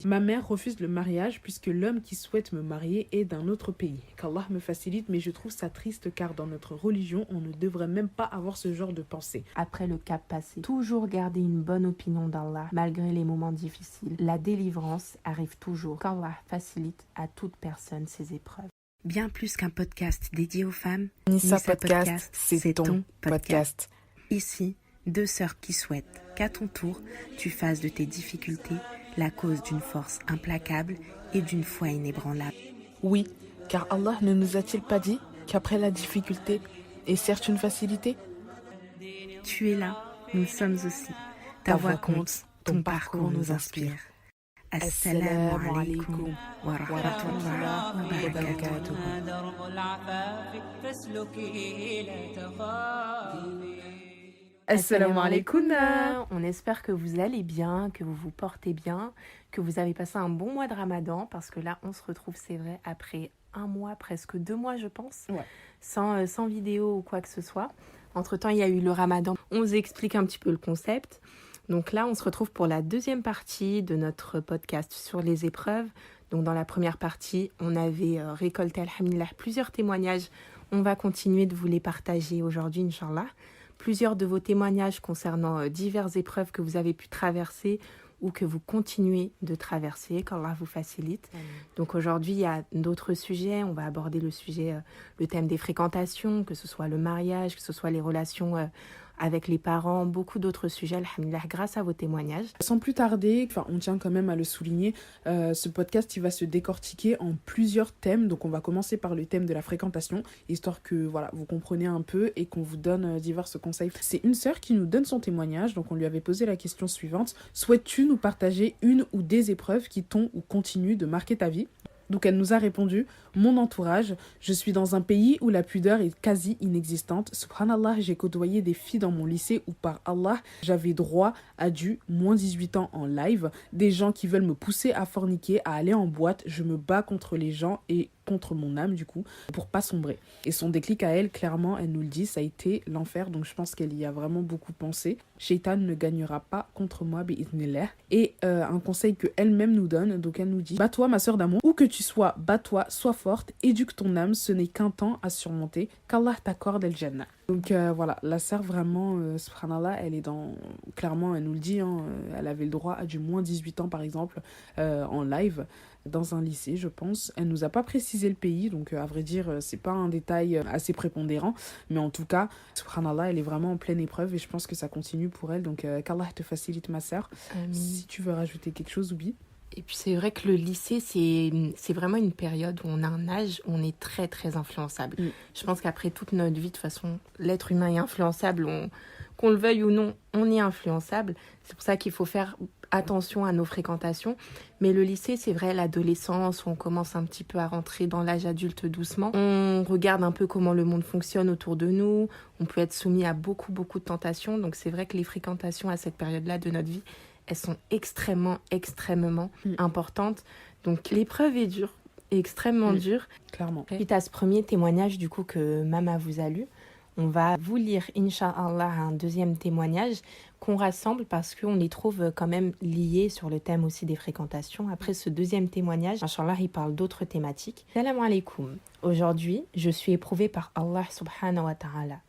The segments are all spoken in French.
Ma mère refuse le mariage puisque l'homme qui souhaite me marier est d'un autre pays. Qu'Allah me facilite, mais je trouve ça triste car dans notre religion, on ne devrait même pas avoir ce genre de pensée. Après le cap passé, toujours garder une bonne opinion d'Allah malgré les moments difficiles. La délivrance arrive toujours. Qu'Allah facilite à toute personne ses épreuves. Bien plus qu'un podcast dédié aux femmes, Nissa Podcast, c'est ton podcast. Ici, deux sœurs qui souhaitent qu'à ton tour, tu fasses de tes difficultés la cause d'une force implacable et d'une foi inébranlable. Oui, car Allah ne nous a-t-il pas dit qu'après la difficulté est certes une facilité? Tu es là, nous sommes aussi. Ta voix compte, ton parcours nous inspire. Assalamu alaikum wa rahmatullahi wa barakatuh. Assalamu alaikum. On espère que vous allez bien, que vous vous portez bien, que vous avez passé un bon mois de Ramadan, parce que là, on se retrouve, c'est vrai, après un mois, presque 2 mois, je pense, Ouais. sans vidéo ou quoi que ce soit. Entre-temps, il y a eu le Ramadan. On vous explique un petit peu le concept. Donc là, on se retrouve pour la deuxième partie de notre podcast sur les épreuves. Donc dans la première partie, on avait récolté, alhamdulillah, plusieurs témoignages. On va continuer de vous les partager aujourd'hui, Inch'Allah. Plusieurs de vos témoignages concernant diverses épreuves que vous avez pu traverser ou que vous continuez de traverser, qu'Allah vous facilite. Donc aujourd'hui, il y a d'autres sujets. On va aborder le thème des fréquentations, que ce soit le mariage, que ce soit les relations avec les parents, beaucoup d'autres sujets, alhamdulillah, grâce à vos témoignages. Sans plus tarder, on tient quand même à le souligner, ce podcast il va se décortiquer en plusieurs thèmes. Donc on va commencer par le thème de la fréquentation, histoire que voilà, vous compreniez un peu et qu'on vous donne divers conseils. C'est une sœur qui nous donne son témoignage, donc on lui avait posé la question suivante: souhaites-tu nous partager une ou des épreuves qui t'ont ou continuent de marquer ta vie? Donc elle nous a répondu: mon entourage, je suis dans un pays où la pudeur est quasi inexistante. Subhanallah, j'ai côtoyé des filles dans mon lycée où par Allah, j'avais droit à du moins 18 ans en live. Des gens qui veulent me pousser à forniquer, à aller en boîte. Je me bats contre les gens et contre mon âme du coup, pour pas sombrer. Et son déclic à elle, clairement, elle nous le dit, ça a été l'enfer. Donc je pense qu'elle y a vraiment beaucoup pensé. Shaitan ne gagnera pas contre moi, bi'idhnillah. Et un conseil que elle-même nous donne, donc elle nous dit: bats-toi ma sœur d'amour, où que tu sois, bats-toi, sois forte, éduque ton âme, ce n'est qu'un temps à surmonter, qu'Allah t'accorde el Jannah. Donc voilà, la sœur vraiment, subhanallah, elle est dans, clairement elle nous le dit, elle avait le droit à du moins 18 ans par exemple en live, dans un lycée je pense. Elle nous a pas précisé le pays, donc à vrai dire c'est pas un détail assez prépondérant, mais en tout cas subhanallah, elle est vraiment en pleine épreuve et je pense que ça continue pour elle. Donc qu'Allah te facilite ma sœur. Si tu veux rajouter quelque chose, oui. Et puis c'est vrai que le lycée, c'est vraiment une période où on a un âge où on est très très influençable. Je pense qu'après toute notre vie, de toute façon, l'être humain est influençable, qu'on le veuille ou non, on est influençable. C'est pour ça qu'il faut faire attention à nos fréquentations. Mais le lycée, c'est vrai, l'adolescence, où on commence un petit peu à rentrer dans l'âge adulte doucement. On regarde un peu comment le monde fonctionne autour de nous. On peut être soumis à beaucoup de tentations. Donc c'est vrai que les fréquentations à cette période-là de notre vie, elles sont extrêmement importantes. Donc l'épreuve est dure, extrêmement dure. Clairement. Suite à ce premier témoignage du coup que Mama vous a lu, on va vous lire, Inch'Allah, un deuxième témoignage qu'on rassemble parce qu'on les trouve quand même liés sur le thème aussi des fréquentations. Après ce deuxième témoignage, Inch'Allah, il parle d'autres thématiques. Salam alaikum. Aujourd'hui, je suis éprouvée par Allah subhanahu wa ta'ala.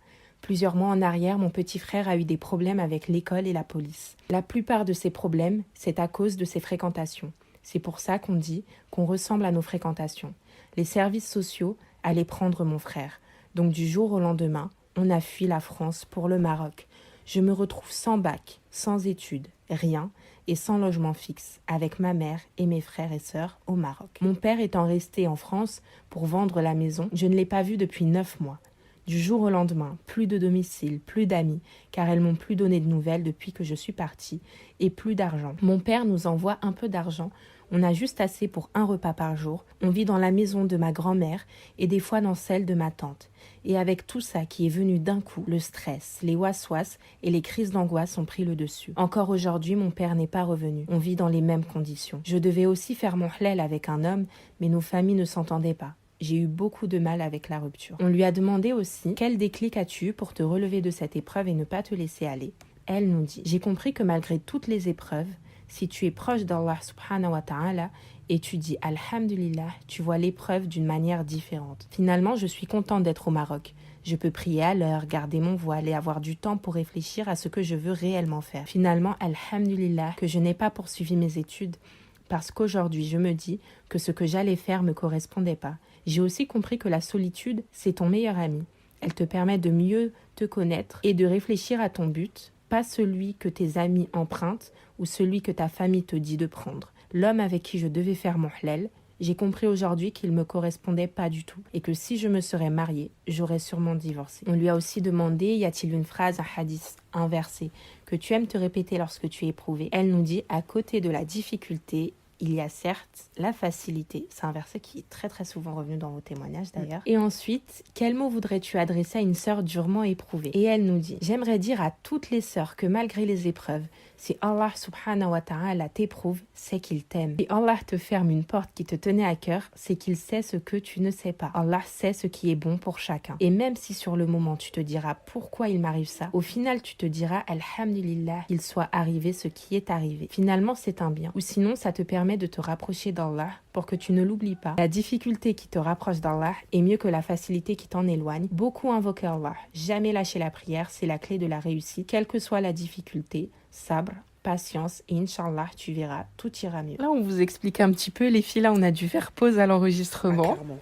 Plusieurs mois en arrière, mon petit frère a eu des problèmes avec l'école et la police. La plupart de ces problèmes, c'est à cause de ses fréquentations. C'est pour ça qu'on dit qu'on ressemble à nos fréquentations. Les services sociaux allaient prendre mon frère. Donc du jour au lendemain, on a fui la France pour le Maroc. Je me retrouve sans bac, sans études, rien, et sans logement fixe, avec ma mère et mes frères et sœurs au Maroc. Mon père étant resté en France pour vendre la maison, je ne l'ai pas vu depuis 9 mois. Du jour au lendemain, plus de domicile, plus d'amis, car elles m'ont plus donné de nouvelles depuis que je suis partie, et plus d'argent. Mon père nous envoie un peu d'argent, on a juste assez pour un repas par jour, on vit dans la maison de ma grand-mère et des fois dans celle de ma tante. Et avec tout ça qui est venu d'un coup, le stress, les waswas et les crises d'angoisse ont pris le dessus. Encore aujourd'hui, mon père n'est pas revenu. On vit dans les mêmes conditions. Je devais aussi faire mon hlel avec un homme, mais nos familles ne s'entendaient pas. J'ai eu beaucoup de mal avec la rupture. On lui a demandé aussi « Quel déclic as-tu pour te relever de cette épreuve et ne pas te laisser aller ?» Elle nous dit « J'ai compris que malgré toutes les épreuves, Si tu es proche d'Allah subhanahu wa ta'ala et tu dis Alhamdulillah, tu vois l'épreuve d'une manière différente. Finalement, je suis contente d'être au Maroc. Je peux prier à l'heure, garder mon voile et avoir du temps pour réfléchir à ce que je veux réellement faire. Finalement, Alhamdulillah, que je n'ai pas poursuivi mes études parce qu'aujourd'hui, je me dis que ce que j'allais faire ne me correspondait pas. J'ai aussi compris que la solitude, c'est ton meilleur ami. Elle te permet de mieux te connaître et de réfléchir à ton but, pas celui que tes amis empruntent ou celui que ta famille te dit de prendre. L'homme avec qui je devais faire mon halal, j'ai compris aujourd'hui qu'il ne me correspondait pas du tout et que si je me serais mariée, j'aurais sûrement divorcé. On lui a aussi demandé, y a-t-il une phrase, un hadith, un verset que tu aimes te répéter lorsque tu es éprouvé? Elle nous dit, à côté de la difficulté, il y a certes la facilité. C'est un verset qui est très très souvent revenu dans vos témoignages d'ailleurs. Et ensuite, quel mot voudrais-tu adresser à une sœur durement éprouvée? Et elle nous dit, j'aimerais dire à toutes les sœurs que malgré les épreuves, si Allah subhanahu wa ta'ala t'éprouve, c'est qu'il t'aime. Si Allah te ferme une porte qui te tenait à cœur, c'est qu'il sait ce que tu ne sais pas. Allah sait ce qui est bon pour chacun. Et même si sur le moment tu te diras pourquoi il m'arrive ça, au final tu te diras Alhamdulillah qu'il soit arrivé ce qui est arrivé. Finalement c'est un bien. Ou sinon ça te permet de te rapprocher d'Allah pour que tu ne l'oublies pas. La difficulté qui te rapproche d'Allah est mieux que la facilité qui t'en éloigne. Beaucoup invoquer Allah. Jamais lâcher la prière, c'est la clé de la réussite. Quelle que soit la difficulté, sabre, patience et Inch'Allah, tu verras, tout ira mieux. Là, on vous explique un petit peu. Les filles, là, on a dû faire pause à l'enregistrement. Clairement.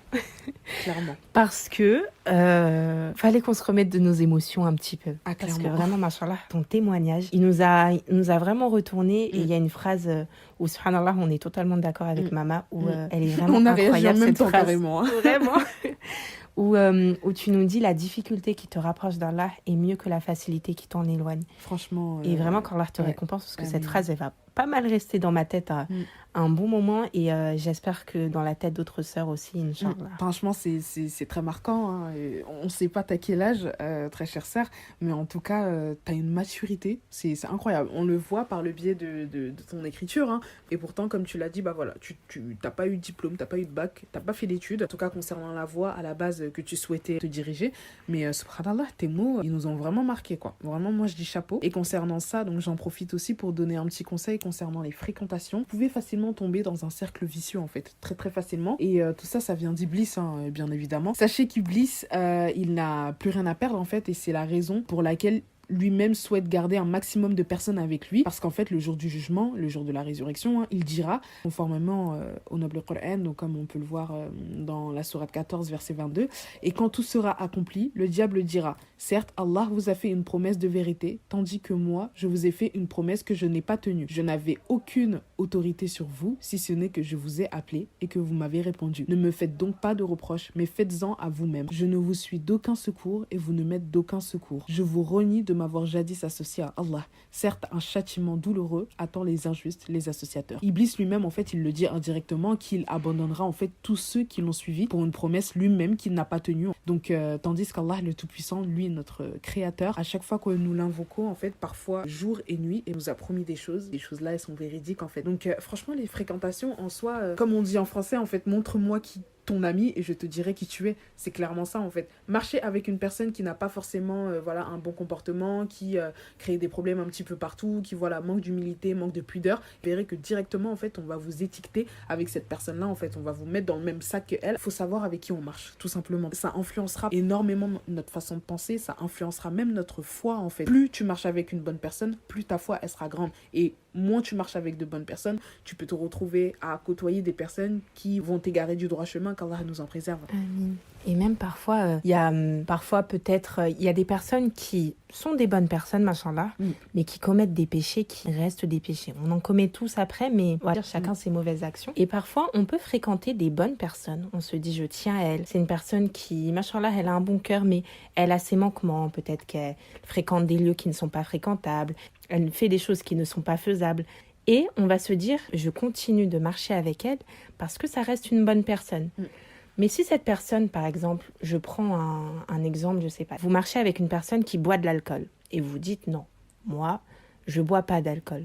Clairement. Parce que fallait qu'on se remette de nos émotions un petit peu. Parce que vraiment, machallah, ton témoignage, il nous a vraiment retourné. Et il y a une phrase où, subhanallah, on est totalement d'accord avec Mama, où elle est vraiment incroyable, cette phrase. Carrément. Hein. Vraiment. Où tu nous dis la difficulté qui te rapproche d'Allah est mieux que la facilité qui t'en éloigne. Franchement. Et vraiment, qu'Allah te récompense, parce que cette phrase, elle va pas mal rester dans ma tête un bon moment. Et j'espère que dans la tête d'autres sœurs aussi, Inch'Allah. Franchement, c'est très marquant. Hein. On ne sait pas t'as quel âge, très chère sœur, mais en tout cas, tu as une maturité. C'est incroyable. On le voit par le biais de ton écriture. Hein. Et pourtant, comme tu l'as dit, bah voilà, tu n'as pas eu de diplôme, tu n'as pas eu de bac, tu n'as pas fait d'études. En tout cas, concernant la voie à la base que tu souhaitais te diriger. Mais subhanallah, tes mots, ils nous ont vraiment marqué, quoi. Vraiment, moi, je dis chapeau. Et concernant ça, donc j'en profite aussi pour donner un petit conseil concernant les fréquentations. Vous pouvez facilement tomber dans un cercle vicieux, en fait, très très facilement. Et tout ça, ça vient d'Iblis, hein, bien évidemment. Sachez qu'Iblis, il n'a plus rien à perdre, en fait, et c'est la raison pour laquelle lui-même souhaite garder un maximum de personnes avec lui, parce qu'en fait le jour du jugement, le jour de la résurrection, hein, il dira, conformément au noble Coran, donc comme on peut le voir dans la sourate 14 verset 22, et quand tout sera accompli, le diable dira, certes Allah vous a fait une promesse de vérité, tandis que moi je vous ai fait une promesse que je n'ai pas tenue. Je n'avais aucune autorité sur vous, si ce n'est que je vous ai appelé et que vous m'avez répondu. Ne me faites donc pas de reproches, mais faites-en à vous-même. Je ne vous suis d'aucun secours et vous ne m'êtes d'aucun secours. Je vous renie de m'avoir jadis associé à Allah. Certes, un châtiment douloureux attend les injustes, les associateurs. Iblis lui-même, en fait, il le dit indirectement qu'il abandonnera en fait tous ceux qui l'ont suivi pour une promesse lui-même qu'il n'a pas tenue. Donc, tandis qu'Allah, le Tout-Puissant, lui, notre Créateur, à chaque fois que nous l'invoquons, en fait, parfois jour et nuit, il nous a promis des choses. Ces choses-là, elles sont véridiques, en fait. Donc, franchement, les fréquentations en soi, comme on dit en français, en fait, montre-moi qui ton ami et je te dirai qui tu es. C'est clairement ça en fait. Marcher avec une personne qui n'a pas forcément voilà, un bon comportement, qui crée des problèmes un petit peu partout, qui voilà, manque d'humilité, manque de pudeur, vous verrez que directement en fait on va vous étiqueter avec cette personne-là en fait. On va vous mettre dans le même sac qu'elle. Il faut savoir avec qui on marche, tout simplement. Ça influencera énormément notre façon de penser, ça influencera même notre foi en fait. Plus tu marches avec une bonne personne, plus ta foi elle sera grande. Et moins tu marches avec de bonnes personnes, tu peux te retrouver à côtoyer des personnes qui vont t'égarer du droit chemin, qu'Allah nous en préserve. Amin. Et même parfois, il y a des personnes qui sont des bonnes personnes, machallah, mais qui commettent des péchés qui restent des péchés. On en commet tous après, mais voilà, chacun ses mauvaises actions. Et parfois, on peut fréquenter des bonnes personnes. On se dit, je tiens à elle. C'est une personne qui, machallah, elle a un bon cœur, mais elle a ses manquements. Peut-être qu'elle fréquente des lieux qui ne sont pas fréquentables. Elle fait des choses qui ne sont pas faisables. Et on va se dire, je continue de marcher avec elle parce que ça reste une bonne personne. Mais si cette personne, par exemple, je prends un exemple, je sais pas, vous marchez avec une personne qui boit de l'alcool et vous dites non, moi, je bois pas d'alcool.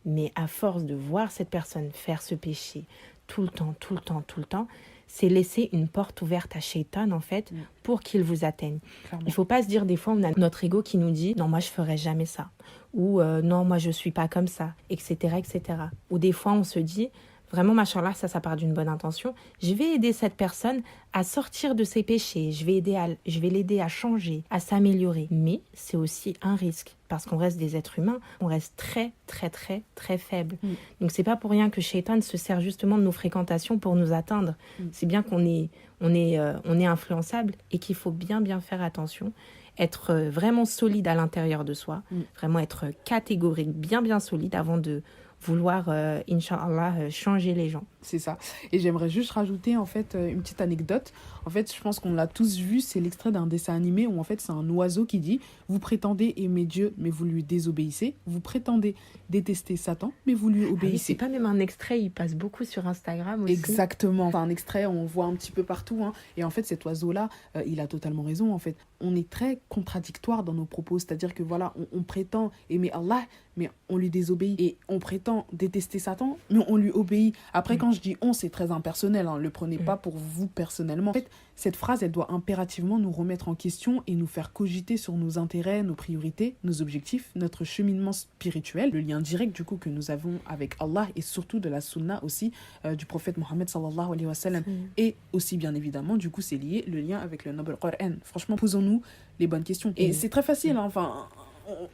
Mais à force de voir cette personne faire ce péché tout le temps, c'est laisser une porte ouverte à Shaitan, en fait, pour qu'il vous atteigne. Clairement. Il ne faut pas se dire, des fois, on a notre ego qui nous dit « Non, moi, je ne ferai jamais ça » ou « Non, moi, je ne suis pas comme ça », etc., etc. Ou des fois, on se dit « Vraiment, machallah, ça part d'une bonne intention. Je vais aider cette personne à sortir de ses péchés. Je vais l'aider à changer, à s'améliorer. » Mais c'est aussi un risque parce qu'on reste des êtres humains. On reste très, très, très, très faible. Donc, c'est pas pour rien que Shaitan se sert justement de nos fréquentations pour nous atteindre. C'est bien qu'on est influençable et qu'il faut bien, bien faire attention. Être vraiment solide à l'intérieur de soi. Vraiment être catégorique, bien, bien solide avant de vouloir, Inch'Allah, changer les gens. C'est ça. Et j'aimerais juste rajouter en fait une petite anecdote. En fait, je pense qu'on l'a tous vu, c'est l'extrait d'un dessin animé où en fait c'est un oiseau qui dit « Vous prétendez aimer Dieu, mais vous lui désobéissez. Vous prétendez détester Satan, mais vous lui Ah oui, obéissez. c'est pas même un extrait, il passe beaucoup sur Instagram aussi. Exactement. C'est un extrait, on voit un petit peu partout. Hein. Et en fait, cet oiseau-là, il a totalement raison. En fait, on est très contradictoire dans nos propos. C'est-à-dire que voilà, on prétend aimer Allah, mais on lui désobéit. Et on prétend détester Satan, mais on lui obéit. Après, quand je dis on, c'est très impersonnel. Hein. Le prenez pas pour vous personnellement. En fait, cette phrase, elle doit impérativement nous remettre en question et nous faire cogiter sur nos intérêts, nos priorités, nos objectifs, notre cheminement spirituel, le lien direct du coup que nous avons avec Allah et surtout de la sunna aussi du prophète Mohammed sallallahu alayhi wa sallam. Et aussi bien évidemment, du coup, c'est lié le lien avec le noble Coran. Franchement, posons-nous les bonnes questions. Et c'est très facile, hein, enfin...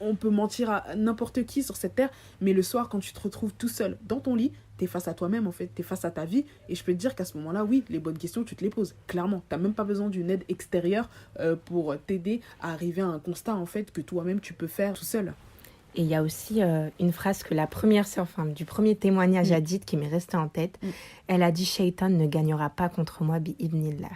On peut mentir à n'importe qui sur cette terre, mais le soir, quand tu te retrouves tout seul dans ton lit, t'es face à toi-même, en fait, t'es face à ta vie, et je peux te dire qu'à ce moment-là, oui, les bonnes questions, tu te les poses, clairement. T'as même pas besoin d'une aide extérieure pour t'aider à arriver à un constat, en fait, que toi-même, tu peux faire tout seul. Et il y a aussi une phrase que la première sœur du premier témoignage a dite, qui m'est restée en tête. Elle a dit « Shaitan ne gagnera pas contre moi, bi-ibnillah ».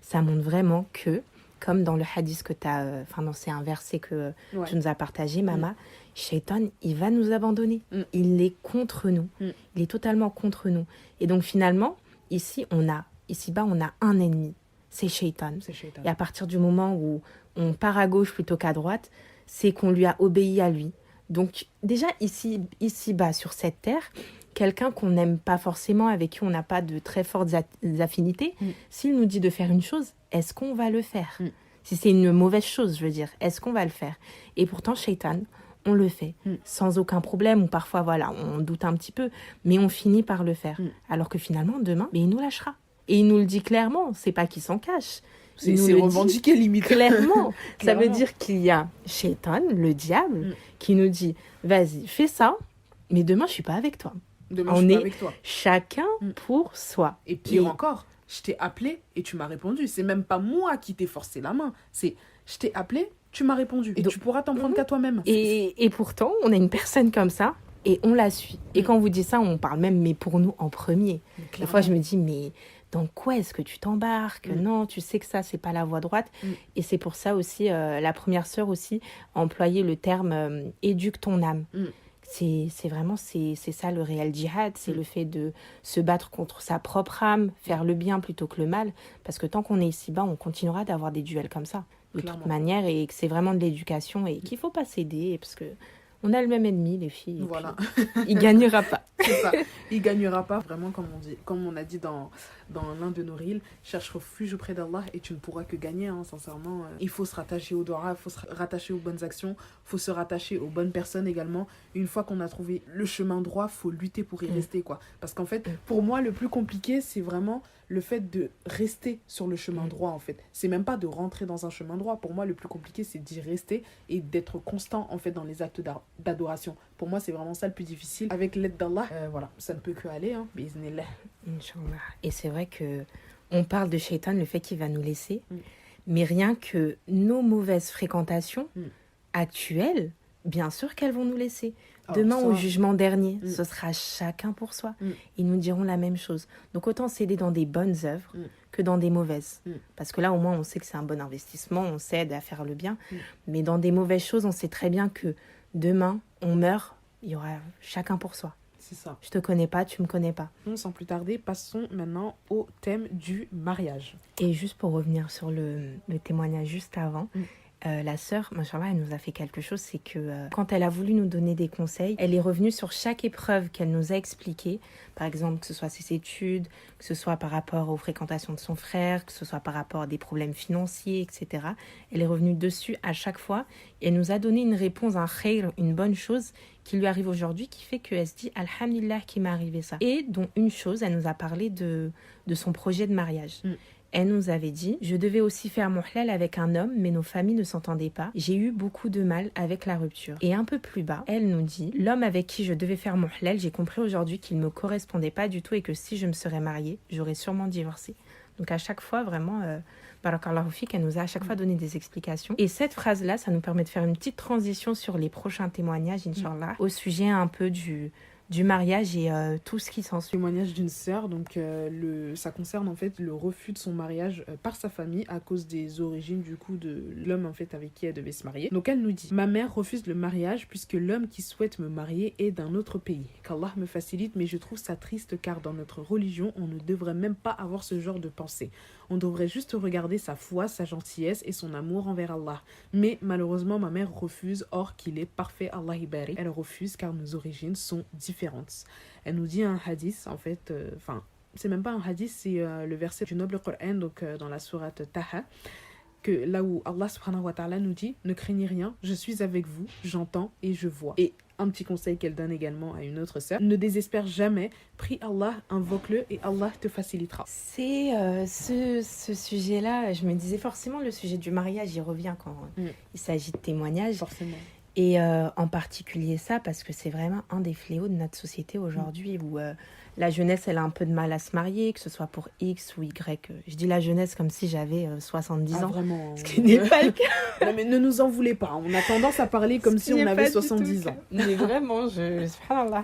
Ça montre vraiment que, comme dans le hadith que tu as... c'est un verset que tu nous as partagé, Mama. Shaitan, il va nous abandonner. Il est contre nous. Il est totalement contre nous. Et donc, finalement, ici-bas, on a un ennemi. C'est Shaitan. Et à partir du moment où on part à gauche plutôt qu'à droite, c'est qu'on lui a obéi à lui. Donc, déjà, ici-bas, sur cette terre... quelqu'un qu'on n'aime pas forcément, avec qui on n'a pas de très fortes affinités, s'il nous dit de faire une chose, est-ce qu'on va le faire ? Si c'est une mauvaise chose, je veux dire, est-ce qu'on va le faire ? Et pourtant, Shaitan, on le fait, sans aucun problème, ou parfois, voilà, on doute un petit peu, mais on finit par le faire. Alors que finalement, demain, il nous lâchera. Et il nous le dit clairement, c'est pas qu'il s'en cache. C'est revendiqué, limite. Clairement. Ça veut dire qu'il y a Shaitan, le diable, qui nous dit, vas-y, fais ça, mais demain, je suis pas avec toi. Demain, je suis pas avec toi. Chacun pour soi. Et pire encore, je t'ai appelé et tu m'as répondu. C'est même pas moi qui t'ai forcé la main. C'est je t'ai appelé, tu m'as répondu. Et donc, tu pourras t'en prendre qu'à toi-même. Et pourtant, on a une personne comme ça et on la suit. Et quand on vous dit ça, on parle même, mais pour nous en premier. Des fois, je me dis, mais dans quoi est-ce que tu t'embarques ? Non, tu sais que ça, c'est pas la voie droite. Et c'est pour ça aussi, la première sœur aussi a employé le terme éduque ton âme. C'est vraiment c'est ça le réel djihad, c'est le fait de se battre contre sa propre âme, faire le bien plutôt que le mal, parce que tant qu'on est ici-bas, on continuera d'avoir des duels comme ça, de toute manière, et que c'est vraiment de l'éducation et qu'il ne faut pas céder, parce que on a le même ennemi, les filles. Voilà. Il gagnera pas. C'est ça. Il gagnera pas, vraiment, comme on a dit dans l'un de nos reels, cherche refuge auprès d'Allah et tu ne pourras que gagner, hein, sincèrement. Il faut se rattacher au dua, il faut se rattacher aux bonnes actions, il faut se rattacher aux bonnes personnes également. Une fois qu'on a trouvé le chemin droit, il faut lutter pour y rester, quoi. Parce qu'en fait, pour moi, le plus compliqué, c'est vraiment le fait de rester sur le chemin droit, en fait. C'est même pas de rentrer dans un chemin droit. Pour moi, le plus compliqué, c'est d'y rester et d'être constant, en fait, dans les actes d'adoration. Pour moi, c'est vraiment ça le plus difficile. Avec l'aide d'Allah, voilà, ça ne peut que aller, hein. Bismillah. Inch'Allah. Et c'est vrai que on parle de Shaitan, le fait qu'il va nous laisser, mais rien que nos mauvaises fréquentations actuelles, bien sûr qu'elles vont nous laisser. Demain, au jugement dernier, ce sera chacun pour soi. Ils nous diront la même chose. Donc, autant s'aider dans des bonnes œuvres que dans des mauvaises. Parce que là, au moins, on sait que c'est un bon investissement, on s'aide à faire le bien. Mais dans des mauvaises choses, on sait très bien que demain, on meurt, il y aura chacun pour soi. C'est ça. Je te connais pas, tu me connais pas. Sans plus tarder, passons maintenant au thème du mariage. Et juste pour revenir sur le témoignage juste avant, la sœur, machallah, elle nous a fait quelque chose, c'est que quand elle a voulu nous donner des conseils, elle est revenue sur chaque épreuve qu'elle nous a expliquée, par exemple que ce soit ses études, que ce soit par rapport aux fréquentations de son frère, que ce soit par rapport à des problèmes financiers, etc. Elle est revenue dessus à chaque fois et elle nous a donné une réponse, un khayr, une bonne chose qui lui arrive aujourd'hui, qui fait qu'elle se dit « Alhamdulillah qui m'est arrivé ça ». Et dont une chose, elle nous a parlé de son projet de mariage. Elle nous avait dit « Je devais aussi faire mon halal avec un homme, mais nos familles ne s'entendaient pas. J'ai eu beaucoup de mal avec la rupture. » Et un peu plus bas, elle nous dit « L'homme avec qui je devais faire mon halal, j'ai compris aujourd'hui qu'il ne me correspondait pas du tout et que si je me serais mariée, j'aurais sûrement divorcé. » Donc à chaque fois, vraiment, Barakallahu fik, elle nous a à chaque fois donné des explications. Et cette phrase-là, ça nous permet de faire une petite transition sur les prochains témoignages, Inch'Allah, au sujet un peu du mariage et tout ce qui s'ensuit. Témoignage d'une sœur, donc ça concerne en fait le refus de son mariage par sa famille à cause des origines du coup de l'homme en fait avec qui elle devait se marier. Donc elle nous dit: ma mère refuse le mariage puisque l'homme qui souhaite me marier est d'un autre pays. Qu'Allah me facilite, mais je trouve ça triste car dans notre religion on ne devrait même pas avoir ce genre de pensée. On devrait juste regarder sa foi, sa gentillesse et son amour envers Allah. Mais malheureusement ma mère refuse, or qu'il est parfait, Allah ibari. Elle refuse car nos origines sont différentes. Elle nous dit un hadith en fait, c'est même pas un hadith, c'est le verset du noble Coran, donc dans la sourate Taha, que là où Allah subhanahu wa ta'ala nous dit: ne craignez rien, je suis avec vous, j'entends et je vois. Et un petit conseil qu'elle donne également à une autre sœur: ne désespère jamais, prie Allah, invoque-le et Allah te facilitera. C'est ce sujet-là, je me disais forcément le sujet du mariage, il revient quand il s'agit de témoignages. Forcément. Et en particulier ça, parce que c'est vraiment un des fléaux de notre société aujourd'hui où la jeunesse, elle a un peu de mal à se marier, que ce soit pour X ou Y. Je dis la jeunesse comme si j'avais 70 ans. Vraiment, ce qui n'est pas le cas. Non, mais ne nous en voulez pas. On a tendance à parler comme si on avait 70 ans. Mais vraiment, subhanallah.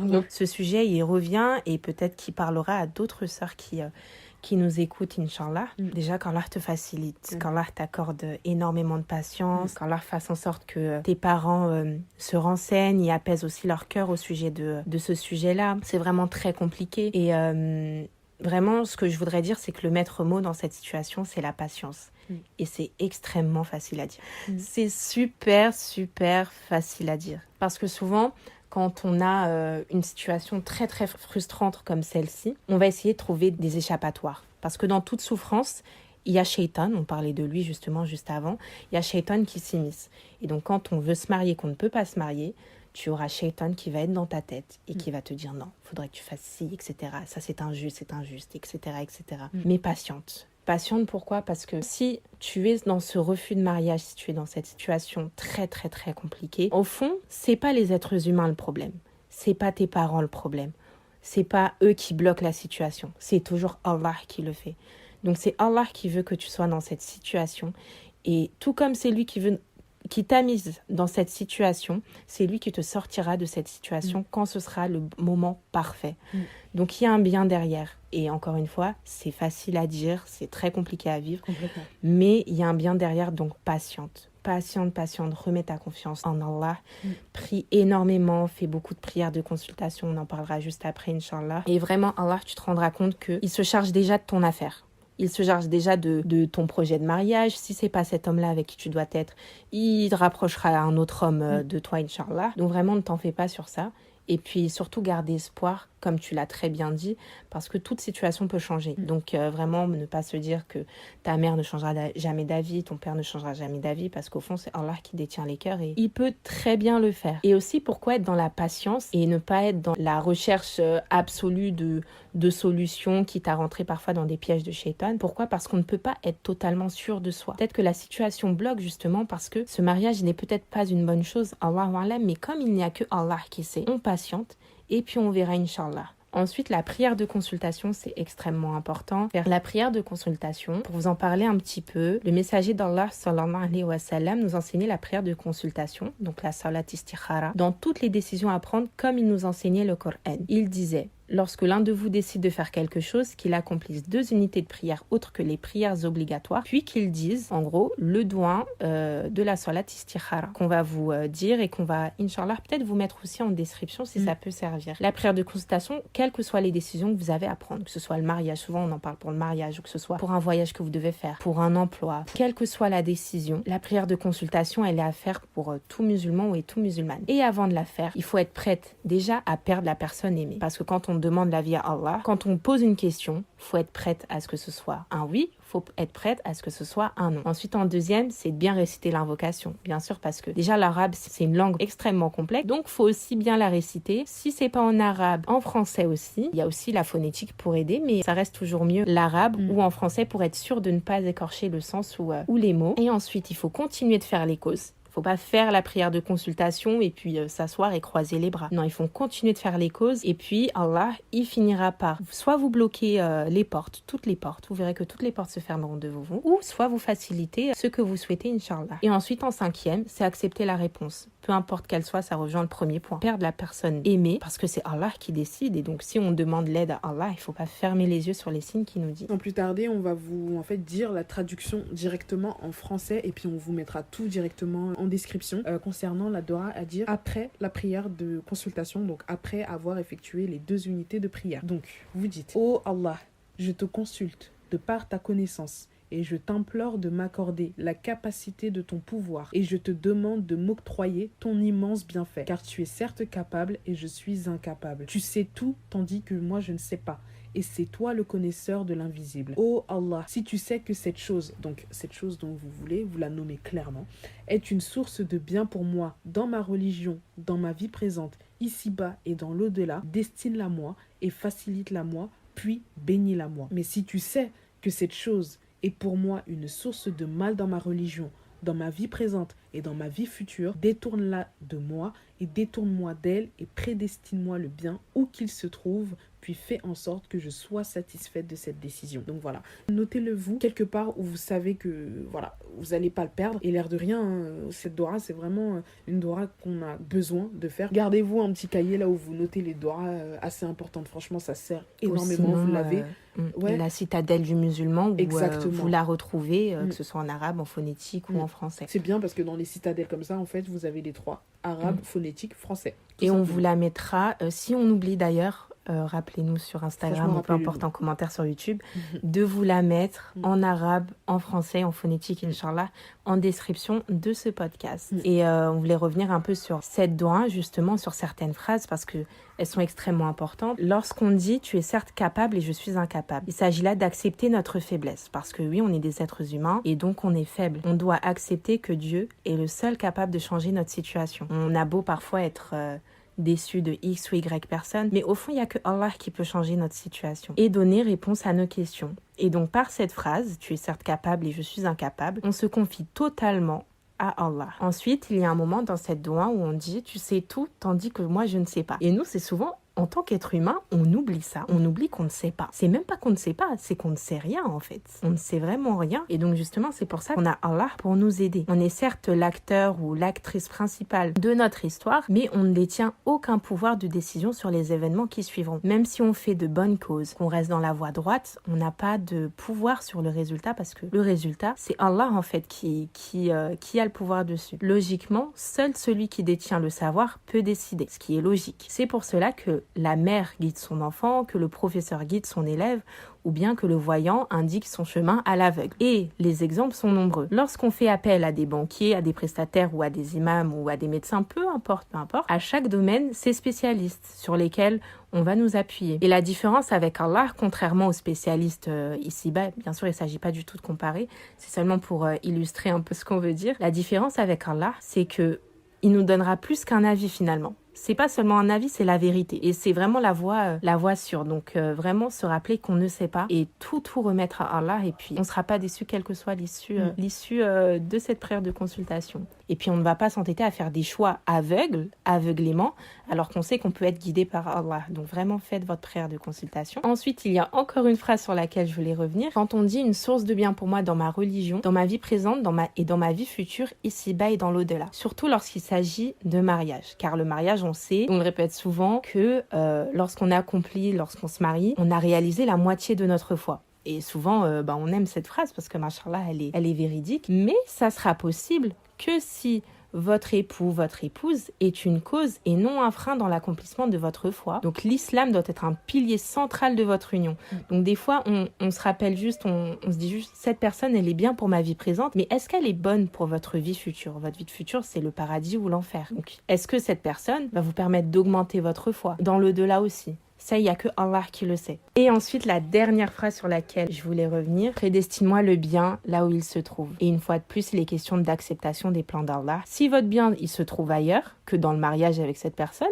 Donc, ce sujet, il revient et peut-être qu'il parlera à d'autres sœurs qui nous écoutent, Inch'Allah. Déjà, qu'Allah te facilite, qu'Allah t'accorde énormément de patience, qu'Allah fasse en sorte que tes parents se renseignent et apaisent aussi leur cœur au sujet de ce sujet-là. C'est vraiment très compliqué. Et vraiment, ce que je voudrais dire, c'est que le maître mot dans cette situation, c'est la patience. Et c'est extrêmement facile à dire. C'est super, super facile à dire. Parce que souvent, quand on a une situation très très frustrante comme celle-ci, on va essayer de trouver des échappatoires. Parce que dans toute souffrance, il y a Shaitan, on parlait de lui justement juste avant, il y a Shaitan qui s'immisce. Et donc quand on veut se marier, qu'on ne peut pas se marier, tu auras Shaitan qui va être dans ta tête et qui va te dire non, il faudrait que tu fasses ci, etc. Ça c'est injuste, etc., etc. Mais patiente. Patiente, pourquoi ? Parce que si tu es dans ce refus de mariage, si tu es dans cette situation très très très compliquée, au fond, c'est pas les êtres humains le problème, c'est pas tes parents le problème, c'est pas eux qui bloquent la situation, c'est toujours Allah qui le fait. Donc c'est Allah qui veut que tu sois dans cette situation, et tout comme c'est lui qui t'a mise dans cette situation, c'est lui qui te sortira de cette situation quand ce sera le moment parfait. Donc il y a un bien derrière. Et encore une fois, c'est facile à dire, c'est très compliqué à vivre. Mais il y a un bien derrière, donc patiente. Patiente, remets ta confiance en Allah. Prie énormément, fais beaucoup de prières de consultation, on en parlera juste après, Inch'Allah. Et vraiment, Allah, tu te rendras compte qu'il se charge déjà de ton affaire. Il se charge déjà de ton projet de mariage. Si c'est pas cet homme-là avec qui tu dois être, il te rapprochera à un autre homme de toi, Inch'Allah. Donc vraiment, ne t'en fais pas sur ça. Et puis surtout, garder espoir, comme tu l'as très bien dit, parce que toute situation peut changer. Donc vraiment, ne pas se dire que ta mère ne changera jamais d'avis, ton père ne changera jamais d'avis, parce qu'au fond, c'est Allah qui détient les cœurs et il peut très bien le faire. Et aussi, pourquoi être dans la patience et ne pas être dans la recherche absolue de solutions, quitte à rentrer parfois dans des pièges de shaitan. Pourquoi ? Parce qu'on ne peut pas être totalement sûr de soi. Peut-être que la situation bloque justement parce que ce mariage n'est peut-être pas une bonne chose, Allahu a'lam, mais comme il n'y a que Allah qui sait, on patiente et puis on verra, Inch'Allah. Ensuite, la prière de consultation, c'est extrêmement important. Faire la prière de consultation, pour vous en parler un petit peu, le messager d'Allah, sallallahu alayhi wa sallam, nous enseignait la prière de consultation, donc la salat istikhara, dans toutes les décisions à prendre, comme il nous enseignait le Coran. Il disait: lorsque l'un de vous décide de faire quelque chose, qu'il accomplisse 2 unités de prière autres que les prières obligatoires, puis qu'il dise, en gros, le doigt de la salat istikhara, qu'on va vous dire et qu'on va, Inch'Allah, peut-être vous mettre aussi en description si ça peut servir. La prière de consultation, quelles que soient les décisions que vous avez à prendre, que ce soit le mariage, souvent on en parle pour le mariage, ou que ce soit pour un voyage que vous devez faire, pour un emploi, quelle que soit la décision, la prière de consultation, elle est à faire pour tout musulman et tout musulmane. Et avant de la faire, il faut être prête déjà à perdre la personne aimée. Parce que quand on demande l'avis à Allah, quand on pose une question, il faut être prête à ce que ce soit un oui, faut être prête à ce que ce soit un non. Ensuite, en deuxième, c'est de bien réciter l'invocation. Bien sûr, parce que déjà, l'arabe, c'est une langue extrêmement complexe. Donc, faut aussi bien la réciter. Si c'est pas en arabe, en français aussi. Il y a aussi la phonétique pour aider, mais ça reste toujours mieux l'arabe ou en français pour être sûr de ne pas écorcher le sens ou les mots. Et ensuite, il faut continuer de faire les causes. Il ne faut pas faire la prière de consultation et puis s'asseoir et croiser les bras. Non, il faut continuer de faire les causes et puis Allah, il finira par soit vous bloquer les portes, toutes les portes, vous verrez que toutes les portes se fermeront devant vous, ou soit vous faciliter ce que vous souhaitez, Inch'Allah. Et ensuite, en cinquième, c'est accepter la réponse. Peu importe qu'elle soit, ça rejoint le premier point. Perdre la personne aimée parce que c'est Allah qui décide et donc si on demande l'aide à Allah, il ne faut pas fermer les yeux sur les signes qu'il nous dit. Sans plus tarder, on va vous dire la traduction directement en français et puis on vous mettra tout directement en description concernant la Dora à dire après la prière de consultation, donc après avoir effectué les 2 unités de prière. Donc, vous dites: Ô Allah, je te consulte de par ta connaissance et je t'implore de m'accorder la capacité de ton pouvoir et je te demande de m'octroyer ton immense bienfait, car tu es certes capable et je suis incapable. Tu sais tout tandis que moi je ne sais pas. Et c'est toi le connaisseur de l'invisible. Oh Allah, si tu sais que cette chose, donc cette chose dont vous voulez, vous la nommez clairement, est une source de bien pour moi dans ma religion, dans ma vie présente, ici-bas et dans l'au-delà, destine-la moi et facilite-la moi, puis bénis-la moi. Mais si tu sais que cette chose est pour moi une source de mal dans ma religion, dans ma vie présente et dans ma vie future, détourne-la de moi et détourne-moi d'elle et prédestine-moi le bien où qu'il se trouve, puis fais en sorte que je sois satisfaite de cette décision. Donc voilà, notez-le vous quelque part où vous savez que voilà, vous n'allez pas le perdre. Et l'air de rien, cette Dora, c'est vraiment une Dora qu'on a besoin de faire. Gardez-vous un petit cahier là où vous notez les Doras assez importantes. Franchement, ça sert énormément. Sinon, vous l'avez. La citadelle du musulman où vous la retrouvez, que ce soit en arabe, en phonétique ou en français. C'est bien parce que dans les citadelles comme ça, en fait, vous avez les 3. Arabe, phonétique, français. Et on vous la mettra, si on oublie d'ailleurs, rappelez-nous sur Instagram ou peu importe en commentaire sur YouTube, de vous la mettre en arabe, en français, en phonétique, Inch'Allah, en description de ce podcast. Et on voulait revenir un peu sur cette doigt, justement, sur certaines phrases parce que elles sont extrêmement importantes. Lorsqu'on dit « tu es certes capable et je suis incapable », il s'agit là d'accepter notre faiblesse parce que oui, on est des êtres humains et donc on est faible. On doit accepter que Dieu est le seul capable de changer notre situation. On a beau parfois être déçu de X ou Y personne, mais au fond, il n'y a que Allah qui peut changer notre situation et donner réponse à nos questions. Et donc, par cette phrase, tu es certes capable et je suis incapable, on se confie totalement à Allah. Ensuite, il y a un moment dans cette doua où on dit, tu sais tout, tandis que moi, je ne sais pas. Et nous, c'est souvent... En tant qu'être humain, on oublie ça. On oublie qu'on ne sait pas. C'est même pas qu'on ne sait pas, c'est qu'on ne sait rien en fait. On ne sait vraiment rien. Et donc justement, c'est pour ça qu'on a Allah pour nous aider. On est certes l'acteur ou l'actrice principale de notre histoire, mais on ne détient aucun pouvoir de décision sur les événements qui suivront. Même si on fait de bonnes causes, qu'on reste dans la voie droite, on n'a pas de pouvoir sur le résultat parce que le résultat, c'est Allah en fait qui a le pouvoir dessus. Logiquement, seul celui qui détient le savoir peut décider, ce qui est logique. C'est pour cela que la mère guide son enfant, que le professeur guide son élève, ou bien que le voyant indique son chemin à l'aveugle. Et les exemples sont nombreux. Lorsqu'on fait appel à des banquiers, à des prestataires ou à des imams ou à des médecins, peu importe, à chaque domaine, c'est spécialistes sur lesquels on va nous appuyer. Et la différence avec Allah, contrairement aux spécialistes ici-bas, bien sûr, il ne s'agit pas du tout de comparer, c'est seulement pour illustrer un peu ce qu'on veut dire. La différence avec Allah, c'est que il nous donnera plus qu'un avis finalement. C'est pas seulement un avis, c'est la vérité. Et c'est vraiment la voie sûre. Donc vraiment se rappeler qu'on ne sait pas et tout remettre à Allah. Et puis on ne sera pas déçu quelle que soit l'issue de cette prière de consultation. Et puis on ne va pas s'entêter à faire des choix aveuglément, alors qu'on sait qu'on peut être guidé par Allah. Donc vraiment faites votre prière de consultation. Ensuite, il y a encore une phrase sur laquelle je voulais revenir. Quand on dit une source de bien pour moi dans ma religion, dans ma vie présente dans ma vie future, ici-bas et dans l'au-delà. Surtout lorsqu'il s'agit de mariage. Car le mariage, mariage, on sait, on le répète souvent, que lorsqu'on se marie, on a réalisé la moitié de notre foi. Et souvent, on aime cette phrase parce que, machallah, elle est véridique. Mais ça sera possible que si votre époux, votre épouse est une cause et non un frein dans l'accomplissement de votre foi. Donc l'islam doit être un pilier central de votre union. Donc des fois, on se rappelle juste, on se dit juste, cette personne, elle est bien pour ma vie présente, mais est-ce qu'elle est bonne pour votre vie future? Votre vie future, c'est le paradis ou l'enfer. Donc est-ce que cette personne va vous permettre d'augmenter votre foi dans l'au-delà aussi? Ça, il n'y a que Allah qui le sait. Et ensuite, la dernière phrase sur laquelle je voulais revenir, prédestine-moi le bien là où il se trouve. Et une fois de plus, il est question d'acceptation des plans d'Allah. Si votre bien, il se trouve ailleurs que dans le mariage avec cette personne,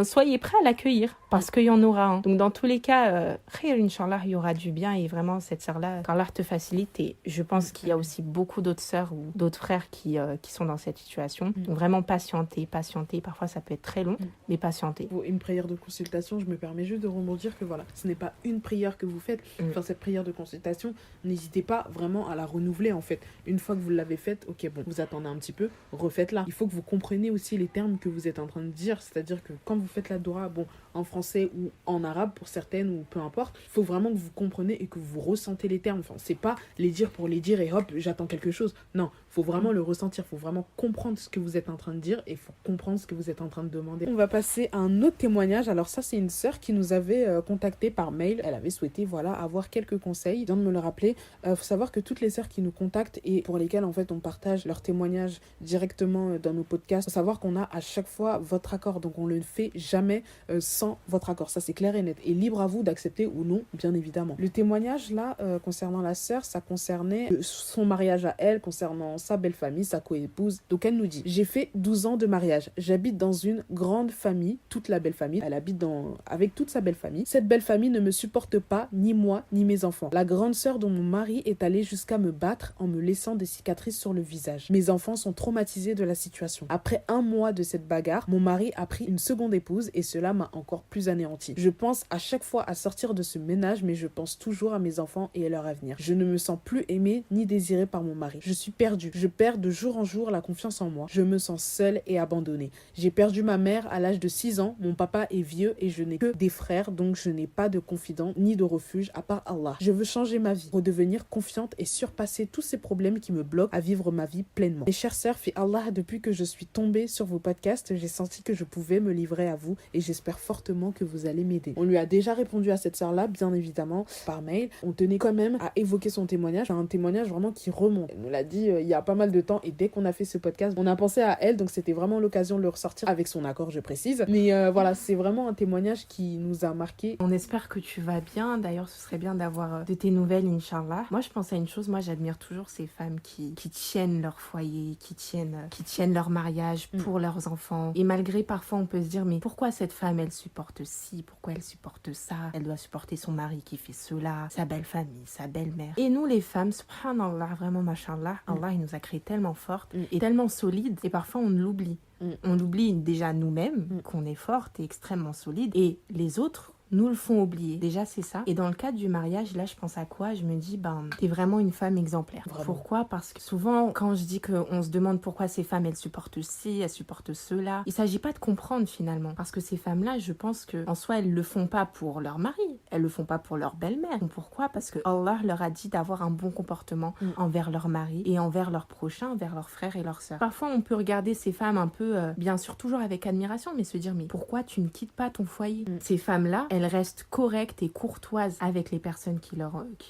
soyez prêts à l'accueillir parce qu'il y en aura un. Donc, dans tous les cas, khayr, Inch'Allah, il y aura du bien et vraiment, cette sœur-là, qu'Allah te facilite. Et je pense qu'il y a aussi beaucoup d'autres sœurs ou d'autres frères qui sont dans cette situation. Donc, vraiment, patienter. Parfois, ça peut être très long, mais patienter. Pour une prière de consultation, je me permets juste de rebondir que voilà, ce n'est pas une prière que vous faites. Enfin, cette prière de consultation, n'hésitez pas vraiment à la renouveler en fait. Une fois que vous l'avez faite, ok, bon, vous attendez un petit peu, refaites-la. Il faut que vous compreniez aussi les termes que vous êtes en train de dire, c'est-à-dire que quand vous faites la Dora, bon, en français ou en arabe pour certaines ou peu importe, il faut vraiment que vous compreniez et que vous ressentez les termes. Enfin, c'est pas les dire pour les dire et hop, j'attends quelque chose. Non, il faut vraiment le ressentir, il faut vraiment comprendre ce que vous êtes en train de dire et il faut comprendre ce que vous êtes en train de demander. On va passer à un autre témoignage. Alors ça, c'est une sœur qui nous avait contacté par mail. Elle avait souhaité avoir quelques conseils. Je viens de me le rappeler. Faut savoir que toutes les sœurs qui nous contactent et pour lesquelles en fait on partage leurs témoignages directement dans nos podcasts, faut savoir qu'on a à chaque fois votre accord. Donc on le fait jamais sans votre accord. Ça c'est clair et net. Et libre à vous d'accepter ou non, bien évidemment. Le témoignage là concernant la sœur, ça concernait son mariage à elle, concernant sa belle famille, sa coépouse. Donc elle nous dit: j'ai fait 12 ans de mariage. J'habite dans une grande famille, toute la belle famille. Elle habite avec toute sa belle famille. Cette belle famille ne me supporte pas, ni moi, ni mes enfants. La grande sœur de mon mari est allée jusqu'à me battre en me laissant des cicatrices sur le visage. Mes enfants sont traumatisés de la situation. Après 1 mois de cette bagarre, mon mari a pris une seconde épouse et cela m'a encore plus anéanti. Je pense à chaque fois à sortir de ce ménage, mais je pense toujours à mes enfants et à leur avenir. Je ne me sens plus aimée ni désirée par mon mari. Je suis perdue. Je perds de jour en jour la confiance en moi. Je me sens seule et abandonnée. J'ai perdu ma mère à l'âge de 6 ans. Mon papa est vieux et je n'ai que des frères, donc je n'ai pas de confident ni de refuge à part Allah. Je veux changer ma vie, redevenir confiante et surpasser tous ces problèmes qui me bloquent à vivre ma vie pleinement. Mes chères sœurs, fi Allah, depuis que je suis tombée sur vos podcasts, j'ai senti que je pouvais me livrer à vous et j'espère fortement que vous allez m'aider. On lui a déjà répondu à cette sœur-là, bien évidemment, par mail. On tenait quand même à évoquer son témoignage, un témoignage vraiment qui remonte. Elle nous l'a dit il y a pas mal de temps et dès qu'on a fait ce podcast, on a pensé à elle, donc c'était vraiment l'occasion de le ressortir avec son accord, je précise. Mais voilà, c'est vraiment un témoignage qui nous a marqué. On espère que tu vas bien. D'ailleurs, ce serait bien d'avoir de tes nouvelles, Inch'Allah. Moi, je pense à une chose. Moi, j'admire toujours ces femmes qui tiennent leur foyer, qui tiennent leur mariage pour leurs enfants. Et malgré, parfois, on peut se dire, mais pourquoi cette femme, elle supporte ci? Pourquoi elle supporte ça? Elle doit supporter son mari qui fait cela, sa belle famille, sa belle-mère. Et nous, les femmes, subhanallah, vraiment, mashallah, Allah, il nous a créé tellement fortes et tellement solides. Et parfois, on l'oublie. On oublie déjà nous-mêmes qu'on est forte et extrêmement solide. Et les autres nous le font oublier. Déjà, c'est ça. Et dans le cadre du mariage, là, je pense à quoi? Je me dis, t'es vraiment une femme exemplaire. Vraiment. Pourquoi? Parce que souvent, quand je dis qu'on se demande pourquoi ces femmes, elles supportent ci, elles supportent cela, il s'agit pas de comprendre finalement. Parce que ces femmes-là, je pense que en soi, elles le font pas pour leur mari. Elles le font pas pour leur belle-mère. Pourquoi? Parce que Allah leur a dit d'avoir un bon comportement envers leur mari et envers leurs prochains, envers leurs frères et leurs sœurs. Parfois, on peut regarder ces femmes un peu, bien sûr, toujours avec admiration, mais se dire, mais pourquoi tu ne quittes pas ton foyer? Ces femmes-là, elles restent correctes et courtoises avec les personnes qui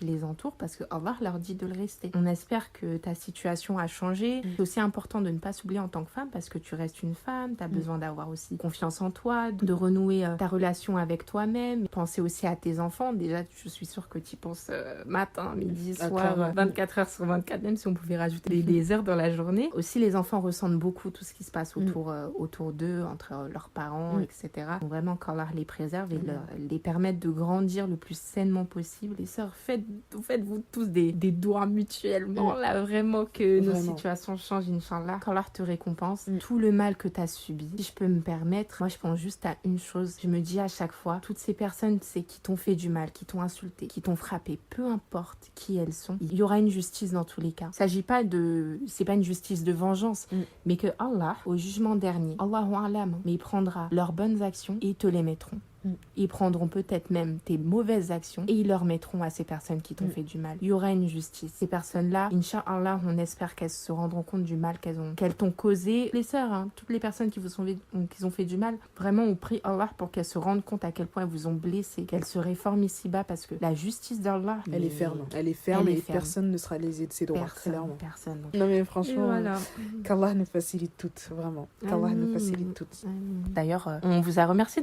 les entourent parce que Allah leur dit de le rester. On espère que ta situation a changé. C'est aussi important de ne pas s'oublier en tant que femme parce que tu restes une femme, tu as besoin d'avoir aussi confiance en toi, de renouer ta relation avec toi-même, penser aussi à tes enfants. Déjà, je suis sûre que tu y penses matin, midi, soir, 24 heures sur 24, même si on pouvait rajouter des heures dans la journée. Aussi, les enfants ressentent beaucoup tout ce qui se passe autour d'eux, entre leurs parents, etc. Donc vraiment, qu'Allah les préserve et les permettre de grandir le plus sainement possible. Les sœurs, faites-vous tous des doigts mutuellement, là, vraiment que nos situations changent, Inch'Allah. Qu'Allah te récompense tout le mal que tu as subi. Si je peux me permettre, moi, je pense juste à une chose. Je me dis à chaque fois, toutes ces personnes qui t'ont fait du mal, qui t'ont insulté, qui t'ont frappé, peu importe qui elles sont, il y aura une justice dans tous les cas. C'est pas une justice de vengeance, mais que Allah, au jugement dernier, Allahu A'lam, mais il prendra leurs bonnes actions et ils te les mettront. Ils prendront peut-être même tes mauvaises actions et ils leur mettront à ces personnes qui t'ont fait du mal. Il y aura une justice. Ces personnes-là, Inch'Allah, on espère qu'elles se rendront compte du mal qu'elles t'ont causé. Les sœurs, hein, toutes les personnes qui ont fait du mal, vraiment, on prie Allah pour qu'elles se rendent compte à quel point elles vous ont blessé, qu'elles se réforment ici-bas parce que la justice d'Allah... Elle est ferme. Elle est ferme et personne ne sera lésé de ses droits, clairement. Personne. Non mais franchement, voilà. Qu'Allah nous facilite toutes, vraiment. Qu'Allah nous facilite toutes. D'ailleurs, on vous a remercié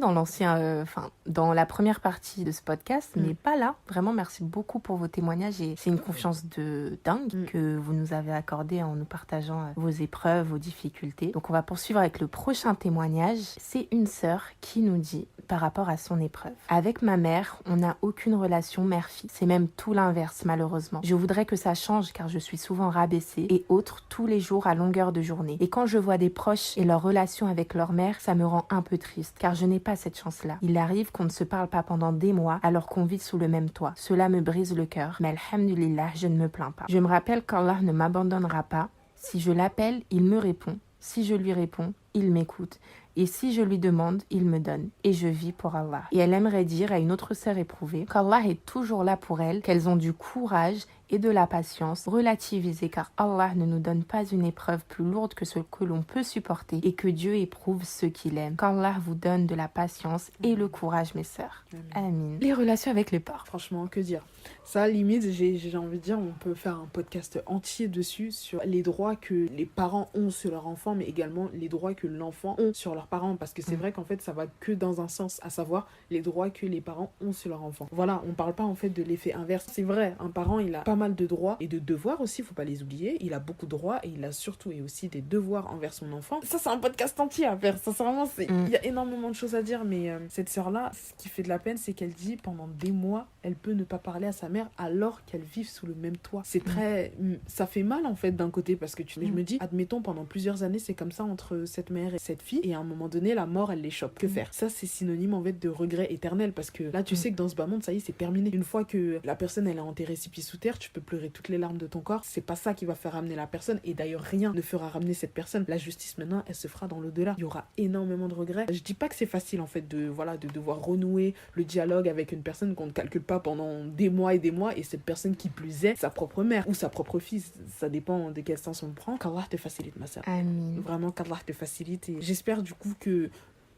dans la première partie de ce podcast, mais pas là. Vraiment, merci beaucoup pour vos témoignages et c'est une confiance de dingue que vous nous avez accordée en nous partageant vos épreuves, vos difficultés. Donc, on va poursuivre avec le prochain témoignage. C'est une sœur qui nous dit, par rapport à son épreuve: avec ma mère, on n'a aucune relation mère-fille. C'est même tout l'inverse, malheureusement. Je voudrais que ça change car je suis souvent rabaissée et autres tous les jours à longueur de journée. Et quand je vois des proches et leur relation avec leur mère, ça me rend un peu triste car je n'ai pas cette chance-là. Il arrive qu'on ne se parle pas pendant des mois alors qu'on vit sous le même toit. Cela me brise le cœur, mais alhamdulillah, je ne me plains pas. Je me rappelle qu'Allah ne m'abandonnera pas. Si je l'appelle, il me répond. Si je lui réponds, il m'écoute. Et si je lui demande, il me donne. Et je vis pour Allah. Et elle aimerait dire à une autre sœur éprouvée qu'Allah est toujours là pour elle, qu'elles ont du courage et de la patience, relativiser car Allah ne nous donne pas une épreuve plus lourde que ce que l'on peut supporter et que Dieu éprouve ceux qu'il aime. Qu'Allah vous donne de la patience et le courage, mes sœurs. Amin. Les relations avec les parents. Franchement, que dire? Ça, limite, j'ai envie de dire, on peut faire un podcast entier dessus sur les droits que les parents ont sur leur enfant, mais également les droits que l'enfant ont sur leurs parents, parce que c'est vrai qu'en fait, ça va que dans un sens, à savoir les droits que les parents ont sur leur enfant. Voilà, on parle pas en fait de l'effet inverse. C'est vrai, un parent, il a pas mal de droits et de devoirs aussi, faut pas les oublier. Il a beaucoup de droits et il a surtout et aussi des devoirs envers son enfant. Ça, c'est un podcast entier à faire. Sincèrement, il y a énormément de choses à dire, mais cette sœur-là, ce qui fait de la peine, c'est qu'elle dit pendant des mois, elle peut ne pas parler à sa mère alors qu'elles vivent sous le même toit. C'est très... Ça fait mal en fait d'un côté parce que je me dis, admettons pendant plusieurs années, c'est comme ça entre cette mère et cette fille et à un moment donné, la mort, elle les chope. Que faire? Ça, c'est synonyme en fait de regret éternel parce que là, tu sais que dans ce bas monde, ça y est, c'est terminé. Une fois que la personne, elle est enterrée six pieds sous terre, tu peux pleurer toutes les larmes de ton corps. C'est pas ça qui va faire ramener la personne et d'ailleurs, rien ne fera ramener cette personne. La justice maintenant, elle se fera dans l'au-delà. Il y aura énormément de regrets. Je dis pas que c'est facile en fait de devoir renouer le dialogue avec une personne qu'on ne calcule pas pendant des mois et cette personne qui plus est sa propre mère ou sa propre fille, ça dépend de quel sens on prend. Qu'Allah te facilite, ma sœur. Amin. Vraiment qu'Allah te facilite et j'espère du coup que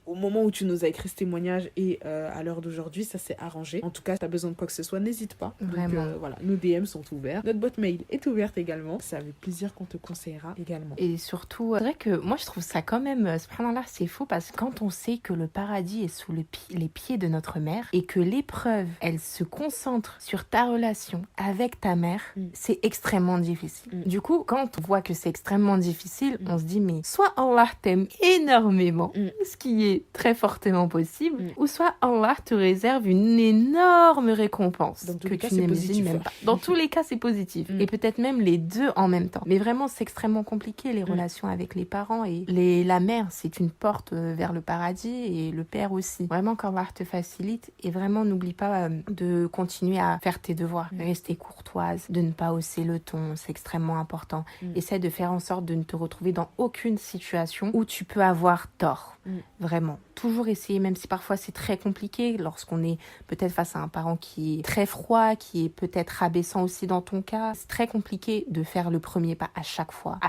au moment où tu nous as écrit ce témoignage et à l'heure d'aujourd'hui, ça s'est arrangé. En tout cas, si tu as besoin de quoi que ce soit, n'hésite pas. Vraiment. Donc voilà, nos DM sont ouverts. Notre boîte mail est ouverte également. C'est avec plaisir qu'on te conseillera également. Et surtout, c'est vrai que moi, je trouve ça quand même, subhanallah, c'est faux parce que quand on sait que le paradis est sous les pieds de notre mère et que l'épreuve, elle se concentre sur ta relation avec ta mère, c'est extrêmement difficile. Du coup, quand on voit que c'est extrêmement difficile, on se dit, mais soit Allah t'aime énormément, ce qui est très fortement possible, ou soit Allah te réserve une énorme récompense que tu n'imagines même pas. Dans tous les cas, c'est positif. Et peut-être même les deux en même temps. Mais vraiment, c'est extrêmement compliqué, les relations avec les parents. Et la mère, c'est une porte vers le paradis et le père aussi. Vraiment, qu'Allah te facilite. Et vraiment, n'oublie pas de continuer à faire tes devoirs. Rester courtoise, de ne pas hausser le ton. C'est extrêmement important. Essaie de faire en sorte de ne te retrouver dans aucune situation où tu peux avoir tort. Vraiment. Toujours essayer, même si parfois c'est très compliqué, lorsqu'on est peut-être face à un parent qui est très froid, qui est peut-être rabaissant aussi dans ton cas, c'est très compliqué de faire le premier pas à chaque fois,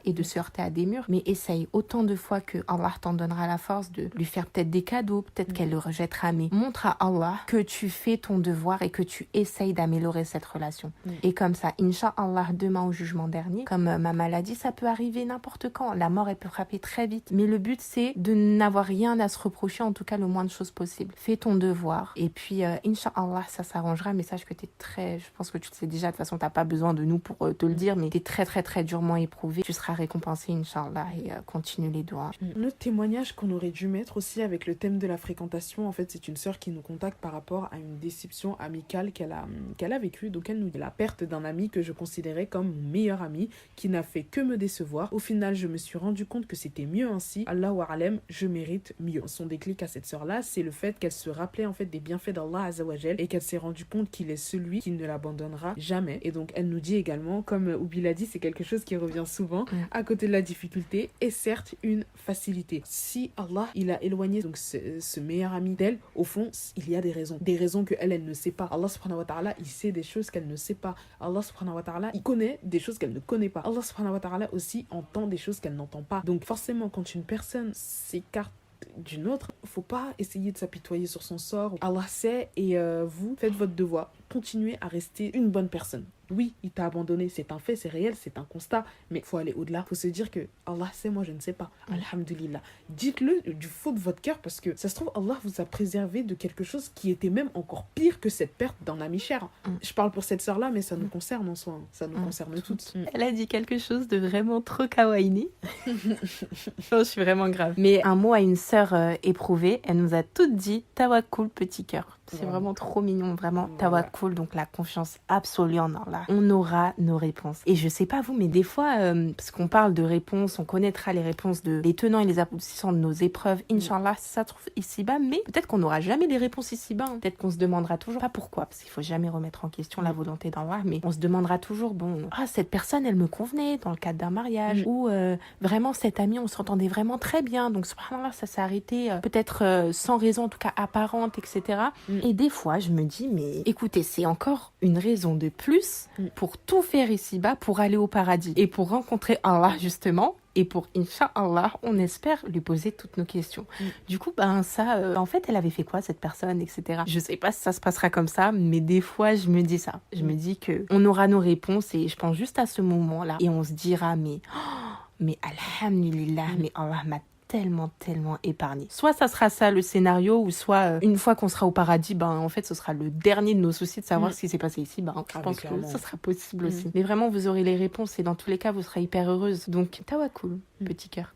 et de se heurter à des murs. Mais essaye autant de fois que Allah t'en donnera la force de lui faire peut-être des cadeaux, peut-être qu'elle le rejettera, mais montre à Allah que tu fais ton devoir et que tu essayes d'améliorer cette relation. Et comme ça, Inch'Allah, demain au jugement dernier, comme ma maladie, ça peut arriver n'importe quand. La mort, elle peut frapper très vite. Mais le but, c'est de n'avoir rien à se reprocher, en tout cas le moins de choses possible. Fais ton devoir et puis Inch'Allah, ça s'arrangera. Mais sache que je pense que tu le sais déjà, de toute façon t'as pas besoin de nous pour te le dire, mais t'es très très très durement éprouvé. Tu seras récompensé Inch'Allah et continue les doigts. Notre témoignage qu'on aurait dû mettre aussi avec le thème de la fréquentation, en fait c'est une sœur qui nous contacte par rapport à une déception amicale qu'elle a vécue. Donc elle nous dit la perte d'un ami que je considérais comme mon meilleur ami, qui n'a fait que me décevoir. Au final je me suis rendu compte que c'était mieux ainsi. Allahu a'lam, je mérite mieux. Son déclic à cette sœur-là, c'est le fait qu'elle se rappelait en fait des bienfaits d'Allah Azzawajal et qu'elle s'est rendue compte qu'il est celui qui ne l'abandonnera jamais. Et donc elle nous dit également, comme Oubi l'a dit, c'est quelque chose qui revient souvent, à côté de la difficulté est certes une facilité. Si Allah il a éloigné donc ce meilleur ami d'elle, au fond il y a des raisons que elle ne sait pas. Allah subhanahu wa ta'ala il sait des choses qu'elle ne sait pas. Allah subhanahu wa ta'ala il connaît des choses qu'elle ne connaît pas. Allah subhanahu wa ta'ala aussi entend des choses qu'elle n'entend pas. Donc forcément quand une personne s'écarte d'une autre, faut pas essayer de s'apitoyer sur son sort. Allah sait et vous faites votre devoir. Continuez à rester une bonne personne. Oui, il t'a abandonné, c'est un fait, c'est réel, c'est un constat, mais il faut aller au-delà. Il faut se dire que Allah sait, moi je ne sais pas. Alhamdulillah. Dites-le du fond de votre cœur parce que ça se trouve, Allah vous a préservé de quelque chose qui était même encore pire que cette perte d'un ami cher. Je parle pour cette sœur-là, mais ça nous concerne en soi. Ça nous concerne toutes. Elle a dit quelque chose de vraiment trop kawaii. Je suis vraiment grave. Mais un mot à une sœur éprouvée, elle nous a toutes dit tawakkul, petit cœur. C'est vraiment trop mignon, vraiment. Tawakkul, donc la confiance absolue en Allah. On aura nos réponses. Et je sais pas vous, mais des fois, parce qu'on parle de réponses, on connaîtra les réponses les tenants et les aboutissants de nos épreuves. Inch'Allah, ça se trouve ici-bas, mais peut-être qu'on n'aura jamais les réponses ici-bas. Peut-être qu'on se demandera toujours, pas pourquoi, parce qu'il faut jamais remettre en question la volonté d'Allah, mais on se demandera toujours, cette personne, elle me convenait dans le cadre d'un mariage, ou vraiment, cette amie, on s'entendait vraiment très bien, donc subhanallah, ça s'est arrêté, peut-être sans raison, en tout cas apparente, etc. Et des fois, je me dis, mais écoutez, c'est encore une raison de plus pour tout faire ici-bas, pour aller au paradis et pour rencontrer Allah, justement. Et pour, Inch'Allah, on espère lui poser toutes nos questions. Du coup, ça, en fait, elle avait fait quoi, cette personne, etc. Je sais pas si ça se passera comme ça, mais des fois, je me dis ça. Je me dis qu'on aura nos réponses et je pense juste à ce moment-là. Et on se dira, mais alhamdulillah, mais Allah m'a tellement épargné. Soit ça sera ça le scénario, ou soit une fois qu'on sera au paradis, en fait ce sera le dernier de nos soucis de savoir ce qui s'est passé ici. Je pense que ça sera possible aussi. Mais vraiment vous aurez les réponses et dans tous les cas vous serez hyper heureuse. Donc tawakkul, petit cœur.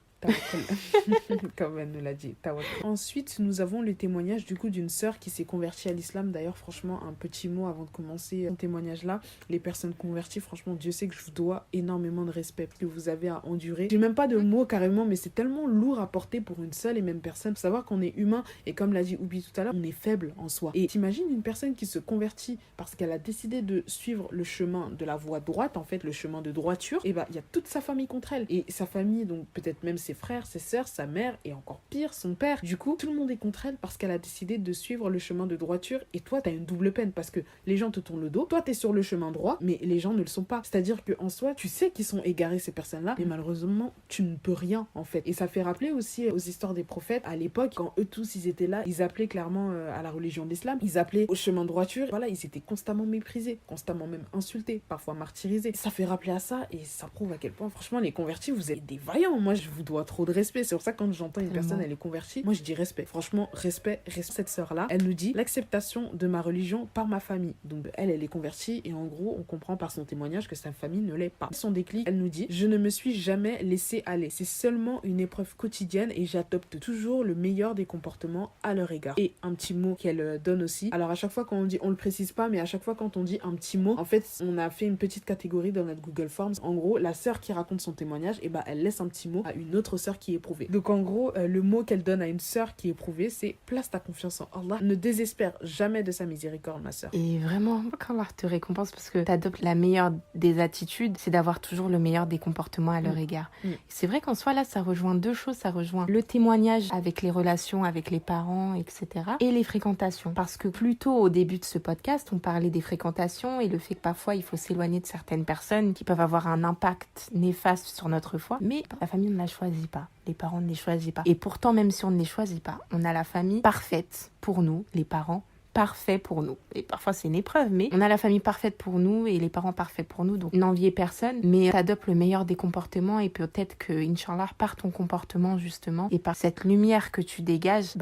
Comme elle nous l'a dit. Ensuite, nous avons le témoignage du coup d'une sœur qui s'est convertie à l'islam. D'ailleurs, franchement, un petit mot avant de commencer ce témoignage-là. Les personnes converties, franchement, Dieu sait que je vous dois énormément de respect que vous avez à endurer. J'ai même pas de mots carrément, mais c'est tellement lourd à porter pour une seule et même personne. Faut savoir qu'on est humain et comme l'a dit Oubi tout à l'heure, on est faible en soi. Et t'imagines une personne qui se convertit parce qu'elle a décidé de suivre le chemin de la voie droite, en fait, le chemin de droiture. Et il y a toute sa famille contre elle. Et sa famille, donc peut-être même ses frères, ses sœurs, sa mère et encore pire, son père. Du coup, tout le monde est contre elle parce qu'elle a décidé de suivre le chemin de droiture et toi, t'as une double peine parce que les gens te tournent le dos. Toi, t'es sur le chemin droit, mais les gens ne le sont pas. C'est-à-dire qu'en soi, tu sais qu'ils sont égarés, ces personnes-là, mais malheureusement, tu ne peux rien, en fait. Et ça fait rappeler aussi aux histoires des prophètes à l'époque, quand eux tous, ils étaient là, ils appelaient clairement à la religion de l'islam, ils appelaient au chemin de droiture. Voilà, ils étaient constamment méprisés, constamment même insultés, parfois martyrisés. Ça fait rappeler à ça et ça prouve à quel point, franchement, les convertis, vous êtes des vaillants. Moi, je vous dois trop de respect. C'est pour ça que quand j'entends une personne, elle est convertie, moi je dis respect. Franchement, respect. Cette sœur-là, elle nous dit l'acceptation de ma religion par ma famille. Donc elle est convertie et en gros, on comprend par son témoignage que sa famille ne l'est pas. Son déclic, elle nous dit je ne me suis jamais laissée aller. C'est seulement une épreuve quotidienne et j'adopte toujours le meilleur des comportements à leur égard. Et un petit mot qu'elle donne aussi. Alors à chaque fois quand on dit, on le précise pas, mais à chaque fois quand on dit un petit mot, en fait, on a fait une petite catégorie dans notre Google Forms. En gros, la sœur qui raconte son témoignage, elle laisse un petit mot à une autre sœur qui est éprouvée. Donc en gros, le mot qu'elle donne à une sœur qui est éprouvée, c'est place ta confiance en Allah. Ne désespère jamais de sa miséricorde, ma sœur. Et vraiment, qu'Allah te récompense parce que tu adoptes la meilleure des attitudes, c'est d'avoir toujours le meilleur des comportements à leur égard. C'est vrai qu'en soi, là, ça rejoint deux choses. Ça rejoint le témoignage avec les relations avec les parents, etc. et les fréquentations. Parce que plus tôt, au début de ce podcast, on parlait des fréquentations et le fait que parfois, il faut s'éloigner de certaines personnes qui peuvent avoir un impact néfaste sur notre foi. Mais la famille ne la choisit pas. Les parents ne les choisissent pas. Et pourtant, même si on ne les choisit pas, on a la famille parfaite pour nous, les parents parfait pour nous. Et parfois c'est une épreuve, mais on a la famille parfaite pour nous et les parents parfaits pour nous, donc n'enviez personne, mais t'adoptes le meilleur des comportements et peut-être que, Inch'Allah, par ton comportement justement et par cette lumière que tu dégages,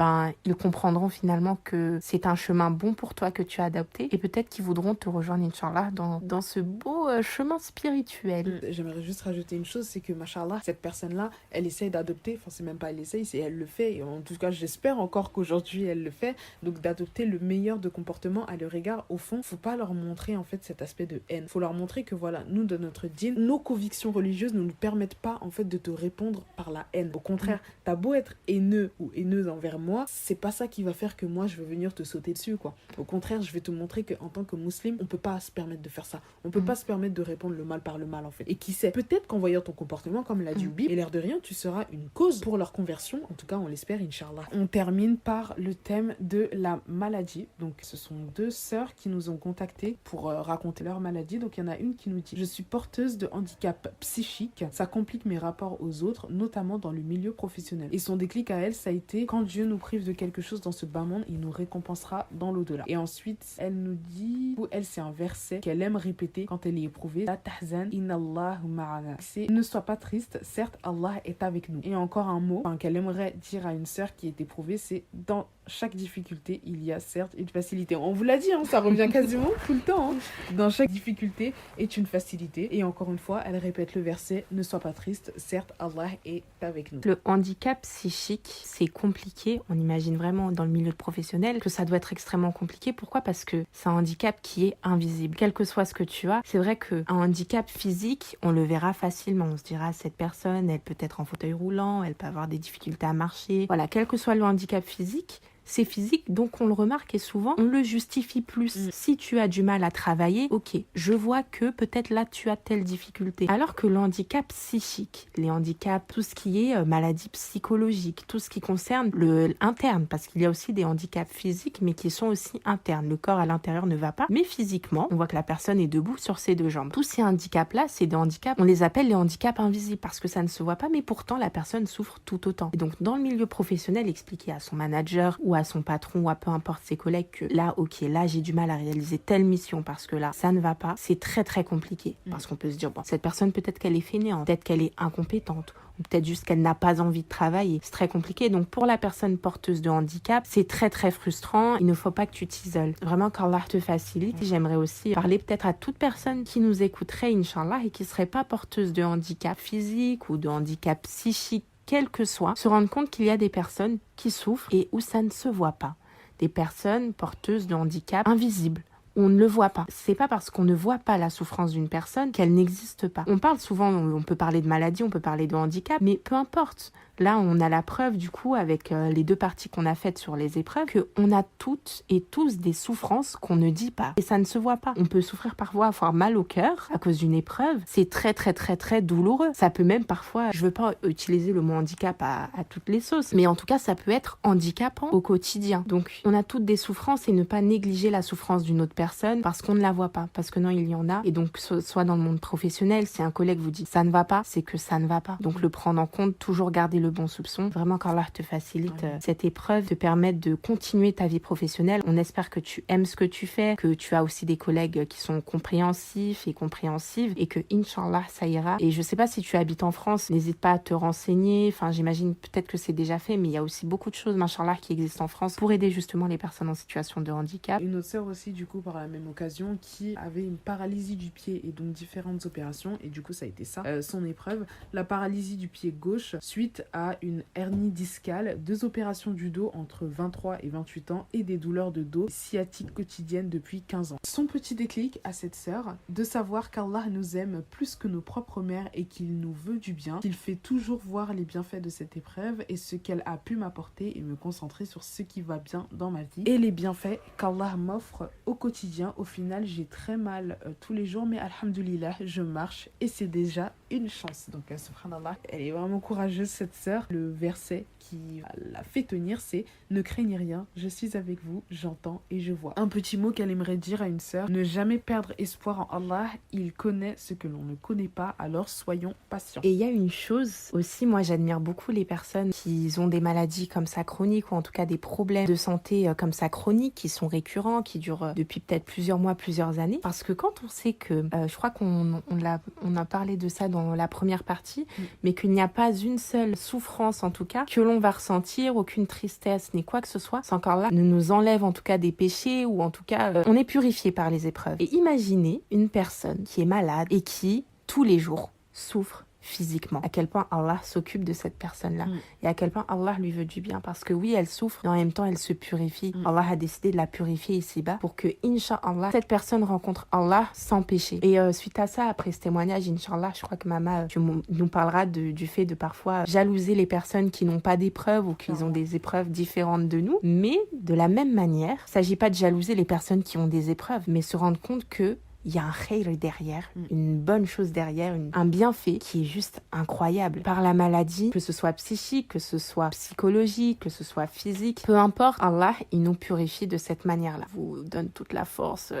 ils comprendront finalement que c'est un chemin bon pour toi que tu as adopté et peut-être qu'ils voudront te rejoindre, Inch'Allah, dans ce beau chemin spirituel. J'aimerais juste rajouter une chose, c'est que, machallah, cette personne-là, elle essaye d'adopter, enfin c'est même pas elle essaye, c'est elle le fait, et en tout cas j'espère encore qu'aujourd'hui elle le fait, donc d'adopter le meilleur meilleur de comportement à leur égard, au fond, faut pas leur montrer en fait cet aspect de haine. Faut leur montrer que voilà, nous de notre dîn, nos convictions religieuses ne nous permettent pas en fait de te répondre par la haine. Au contraire, t'as beau être haineux ou haineuse envers moi, c'est pas ça qui va faire que moi je vais venir te sauter dessus quoi. Au contraire, je vais te montrer qu'en tant que musulman, on peut pas se permettre de faire ça. On peut pas se permettre de répondre le mal par le mal en fait. Et qui sait, peut-être qu'en voyant ton comportement comme l'a dit Ubi, et l'air de rien, tu seras une cause pour leur conversion. En tout cas, on l'espère, Inch'Allah. On termine par le thème de la maladie. Donc, ce sont 2 sœurs qui nous ont contactés pour raconter leur maladie. Donc, il y en a une qui nous dit: je suis porteuse de handicap psychique. Ça complique mes rapports aux autres, notamment dans le milieu professionnel. Et son déclic à elle, ça a été: quand Dieu nous prive de quelque chose dans ce bas monde, il nous récompensera dans l'au-delà. Et ensuite, elle nous dit, elle, c'est un verset qu'elle aime répéter quand elle est éprouvée: la tahzan, inallahu ma'ana. C'est: ne sois pas triste, certes, Allah est avec nous. Et encore un mot qu'elle aimerait dire à une sœur qui est éprouvée, c'est: dans chaque difficulté, il y a certes une facilité. On vous l'a dit, hein, ça revient quasiment tout le temps. Hein. Dans chaque difficulté est une facilité. Et encore une fois, elle répète le verset: ne sois pas triste, certes, Allah est avec nous. Le handicap psychique, c'est compliqué. On imagine vraiment dans le milieu professionnel que ça doit être extrêmement compliqué. Pourquoi ? Parce que c'est un handicap qui est invisible. Quel que soit ce que tu as, c'est vrai qu'un handicap physique, on le verra facilement. On se dira: cette personne, elle peut être en fauteuil roulant, elle peut avoir des difficultés à marcher. Voilà, quel que soit le handicap physique, c'est physique, donc on le remarque et souvent on le justifie plus. Si tu as du mal à travailler, ok, je vois que peut-être là tu as telle difficulté. Alors que le handicap psychique, les handicaps, tout ce qui est maladie psychologique, tout ce qui concerne le interne, parce qu'il y a aussi des handicaps physiques mais qui sont aussi internes. Le corps à l'intérieur ne va pas, mais physiquement, on voit que la personne est debout sur ses 2 jambes. Tous ces handicaps-là, c'est des handicaps, on les appelle les handicaps invisibles parce que ça ne se voit pas, mais pourtant la personne souffre tout autant. Et donc dans le milieu professionnel, expliquer à son manager ou à son patron ou à peu importe ses collègues que là, ok, là j'ai du mal à réaliser telle mission parce que là, ça ne va pas, c'est très très compliqué. Parce qu'on peut se dire, bon, cette personne peut-être qu'elle est fainéante, peut-être qu'elle est incompétente, ou peut-être juste qu'elle n'a pas envie de travailler. C'est très compliqué. Donc pour la personne porteuse de handicap, c'est très très frustrant. Il ne faut pas que tu t'isoles. Vraiment qu'Allah te facilite. J'aimerais aussi parler peut-être à toute personne qui nous écouterait, Inch'Allah, et qui ne serait pas porteuse de handicap physique ou de handicap psychique, quel que soit, se rendre compte qu'il y a des personnes qui souffrent et où ça ne se voit pas. Des personnes porteuses de handicap invisibles. On ne le voit pas. C'est pas parce qu'on ne voit pas la souffrance d'une personne qu'elle n'existe pas. On parle souvent, on peut parler de maladie, on peut parler de handicap, mais peu importe. Là, on a la preuve, du coup, avec les 2 parties qu'on a faites sur les épreuves, qu'on a toutes et tous des souffrances qu'on ne dit pas. Et ça ne se voit pas. On peut souffrir parfois, avoir mal au cœur à cause d'une épreuve. C'est très, très, très, très douloureux. Ça peut même parfois, je veux pas utiliser le mot handicap à toutes les sauces, mais en tout cas, ça peut être handicapant au quotidien. Donc, on a toutes des souffrances et ne pas négliger la souffrance d'une autre personne parce qu'on ne la voit pas. Parce que non, il y en a. Et donc, soit dans le monde professionnel, si un collègue vous dit ça ne va pas, c'est que ça ne va pas. Donc, le prendre en compte, toujours garder le bon soupçon. Vraiment qu'Allah te facilite cette épreuve, te permettre de continuer ta vie professionnelle. On espère que tu aimes ce que tu fais, que tu as aussi des collègues qui sont compréhensifs et compréhensives et que, Inch'Allah, ça ira. Et je sais pas si tu habites en France, n'hésite pas à te renseigner. Enfin, j'imagine peut-être que c'est déjà fait, mais il y a aussi beaucoup de choses, Inch'Allah, qui existent en France pour aider justement les personnes en situation de handicap. Une autre sœur aussi, du coup, par la même occasion, qui avait une paralysie du pied et donc différentes opérations. Et du coup, ça a été ça, son épreuve. La paralysie du pied gauche suite à une hernie discale, 2 opérations du dos entre 23 et 28 ans et des douleurs de dos sciatiques quotidiennes depuis 15 ans. Son petit déclic à cette sœur, de savoir qu'Allah nous aime plus que nos propres mères et qu'il nous veut du bien, qu'il fait toujours voir les bienfaits de cette épreuve et ce qu'elle a pu m'apporter et me concentrer sur ce qui va bien dans ma vie et les bienfaits qu'Allah m'offre au quotidien. Au final, j'ai très mal tous les jours, mais alhamdoulilah, je marche et c'est déjà une chance. Donc, subhanallah, elle est vraiment courageuse cette sœur. Le verset qui la fait tenir, c'est: ne craignez rien, je suis avec vous, j'entends et je vois. Un petit mot qu'elle aimerait dire à une sœur: ne jamais perdre espoir en Allah, il connaît ce que l'on ne connaît pas, alors soyons patients. Et il y a une chose aussi, moi j'admire beaucoup les personnes qui ont des maladies comme ça chroniques, ou en tout cas des problèmes de santé comme ça chroniques, qui sont récurrents, qui durent depuis peut-être plusieurs mois, plusieurs années. Parce que quand on sait que, je crois qu'on a parlé de ça dans la première partie, mais qu'il n'y a pas une seule souffrance en tout cas que l'on va ressentir, aucune tristesse ni quoi que ce soit, c'est encore là, ne nous enlève en tout cas des péchés, ou en tout cas on est purifié par les épreuves. Et imaginez une personne qui est malade et qui tous les jours souffre physiquement, à quel point Allah s'occupe de cette personne-là et à quel point Allah lui veut du bien, parce que oui, elle souffre mais en même temps elle se purifie. Allah a décidé de la purifier ici-bas pour que, Inch'Allah, cette personne rencontre Allah sans péché. Et suite à ça, après ce témoignage, Inch'Allah, je crois que Mama, tu nous parleras du fait de parfois jalouser les personnes qui n'ont pas d'épreuves ou qui ont des épreuves différentes de nous, mais de la même manière, il ne s'agit pas de jalouser les personnes qui ont des épreuves, mais se rendre compte que il y a un khayr derrière, une bonne chose derrière, un bienfait qui est juste incroyable. Par la maladie, que ce soit psychique, que ce soit psychologique, que ce soit physique, peu importe, Allah, il nous purifie de cette manière-là. Il vous donne toute la force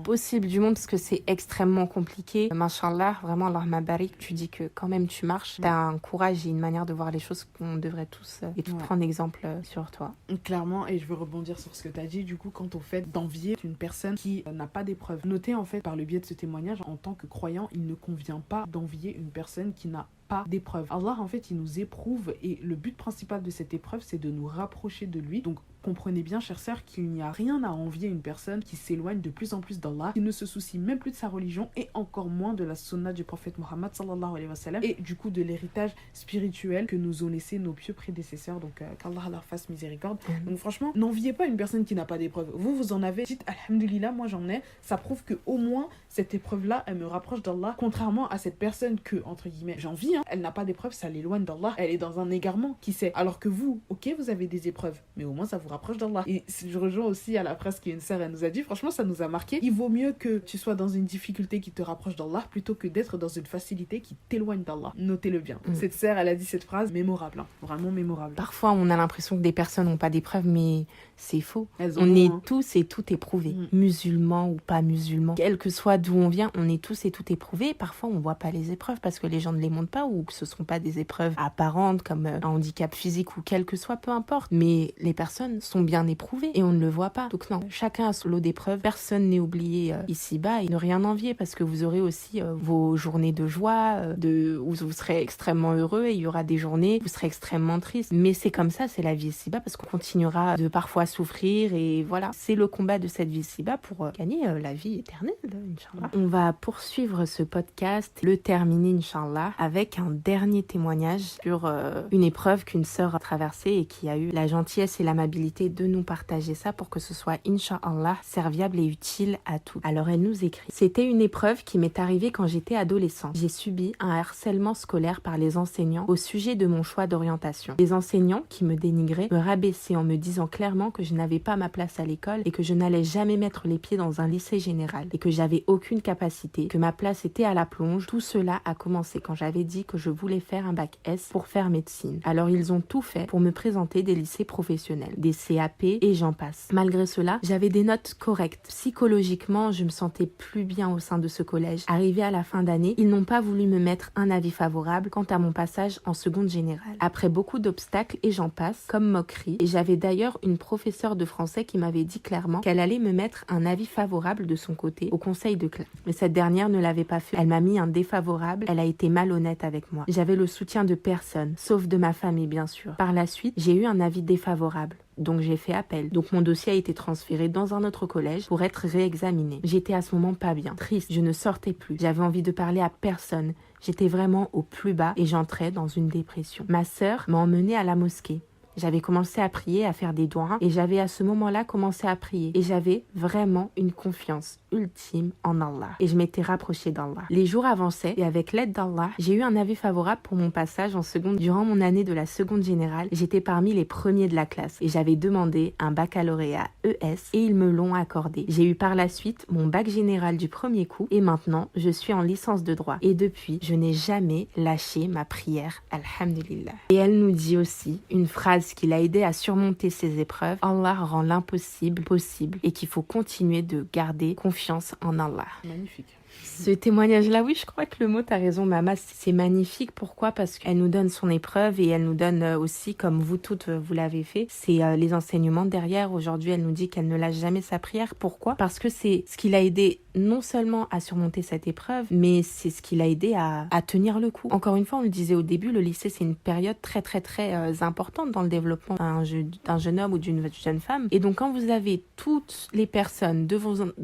possible du monde, parce que c'est extrêmement compliqué. Mashallah, vraiment, Allah mabarik, tu dis que quand même tu marches, tu as un courage et une manière de voir les choses qu'on devrait tous et tout prendre exemple sur toi. Clairement, et je veux rebondir sur ce que tu as dit, du coup, quant au fait d'envier une personne qui n'a pas d'épreuve. Notez en fait par le biais de ce témoignage, en tant que croyant, il ne convient pas d'envier une personne qui n'a pas d'épreuve. Allah en fait il nous éprouve et le but principal de cette épreuve c'est de nous rapprocher de lui. Donc comprenez bien, chères sœurs, qu'il n'y a rien à envier une personne qui s'éloigne de plus en plus d'Allah, qui ne se soucie même plus de sa religion et encore moins de la sunna du prophète Mohammed sallallahu alayhi wa sallam et du coup de l'héritage spirituel que nous ont laissé nos pieux prédécesseurs. Donc qu'Allah leur fasse miséricorde. Donc franchement, n'enviez pas une personne qui n'a pas d'épreuve. Vous en avez, dites alhamdulillah, moi j'en ai. Ça prouve que au moins cette épreuve-là, elle me rapproche d'Allah. Contrairement à cette personne que, entre guillemets, j'envie, elle n'a pas d'épreuve, ça l'éloigne d'Allah. Elle est dans un égarement, qui sait. Alors que vous, ok, vous avez des épreuves, mais au moins ça vous rapproche d'Allah. Et je rejoins aussi à la phrase qu'une sœur, elle nous a dit, franchement, ça nous a marqué. Il vaut mieux que tu sois dans une difficulté qui te rapproche d'Allah plutôt que d'être dans une facilité qui t'éloigne d'Allah. Notez-le bien. Cette sœur, elle a dit cette phrase mémorable, vraiment mémorable. Parfois, on a l'impression que des personnes n'ont pas d'épreuves, mais c'est faux. On est tous et tout éprouvés. Musulmans ou pas musulmans. Quel que soit d'où on vient, on est tous et tout éprouvés. Parfois, on ne voit pas les épreuves parce que les gens ne les montrent pas ou que ce ne sont pas des épreuves apparentes comme un handicap physique ou quel que soit, peu importe. Mais les personnes sont bien éprouvées et on ne le voit pas. Donc non, chacun a son lot d'épreuves. Personne n'est oublié ici-bas et ne rien envier parce que vous aurez aussi vos journées de joie, où vous serez extrêmement heureux et il y aura des journées où vous serez extrêmement triste. Mais c'est comme ça, c'est la vie ici-bas parce qu'on continuera de parfois souffrir et voilà. C'est le combat de cette vie ici-bas pour gagner la vie éternelle, Inch'Allah. On va poursuivre ce podcast, le terminer, Inch'Allah, avec un dernier témoignage sur une épreuve qu'une sœur a traversée et qui a eu la gentillesse et l'amabilité de nous partager ça pour que ce soit, Inch'Allah, serviable et utile à tous. Alors elle nous écrit: c'était une épreuve qui m'est arrivée quand j'étais adolescente. J'ai subi un harcèlement scolaire par les enseignants au sujet de mon choix d'orientation. Les enseignants qui me dénigraient me rabaissaient en me disant clairement que je n'avais pas ma place à l'école et que je n'allais jamais mettre les pieds dans un lycée général et que j'avais aucune capacité, que ma place était à la plonge. Tout cela a commencé quand j'avais dit que je voulais faire un bac S pour faire médecine. Alors ils ont tout fait pour me présenter des lycées professionnels, des CAP et j'en passe. Malgré cela, j'avais des notes correctes. Psychologiquement, je me sentais plus bien au sein de ce collège. Arrivé à la fin d'année, ils n'ont pas voulu me mettre un avis favorable quant à mon passage en seconde générale. Après beaucoup d'obstacles et j'en passe, comme moquerie, et j'avais d'ailleurs une professeure de français qui m'avait dit clairement qu'elle allait me mettre un avis favorable de son côté au conseil de classe. Mais cette dernière ne l'avait pas fait. Elle m'a mis un défavorable, elle a été malhonnête avec moi. J'avais le soutien de personne, sauf de ma famille bien sûr. Par la suite, j'ai eu un avis défavorable. Donc j'ai fait appel. Donc mon dossier a été transféré dans un autre collège pour être réexaminé. J'étais à ce moment pas bien, triste, je ne sortais plus. J'avais envie de parler à personne. J'étais vraiment au plus bas et j'entrais dans une dépression. Ma sœur m'a emmenée à la mosquée. J'avais commencé à prier, à faire des doigts et j'avais à ce moment-là commencé à prier. Et j'avais vraiment une confiance ultime en Allah. Et je m'étais rapprochée d'Allah. Les jours avançaient et avec l'aide d'Allah, j'ai eu un avis favorable pour mon passage en seconde. Durant mon année de la seconde générale, j'étais parmi les premiers de la classe et j'avais demandé un baccalauréat ES et ils me l'ont accordé. J'ai eu par la suite mon bac général du premier coup et maintenant je suis en licence de droit. Et depuis, je n'ai jamais lâché ma prière. Alhamdulillah. Et elle nous dit aussi une phrase qui l'a aidé à surmonter ses épreuves: Allah rend l'impossible possible et qu'il faut continuer de garder confiance en Allah. Magnifique. Ce témoignage-là, oui, je crois que le mot, t'as raison, Mama, c'est magnifique. Pourquoi ? Parce qu'elle nous donne son épreuve et elle nous donne aussi, comme vous toutes, vous l'avez fait, c'est les enseignements derrière. Aujourd'hui, elle nous dit qu'elle ne lâche jamais sa prière. Pourquoi ? Parce que c'est ce qui l'a aidé non seulement à surmonter cette épreuve, mais c'est ce qui l'a aidé à tenir le coup. Encore une fois, on le disait au début, le lycée, c'est une période très, très, très importante dans le développement d'un jeune homme ou d'une jeune femme. Et donc, quand vous avez toutes les personnes de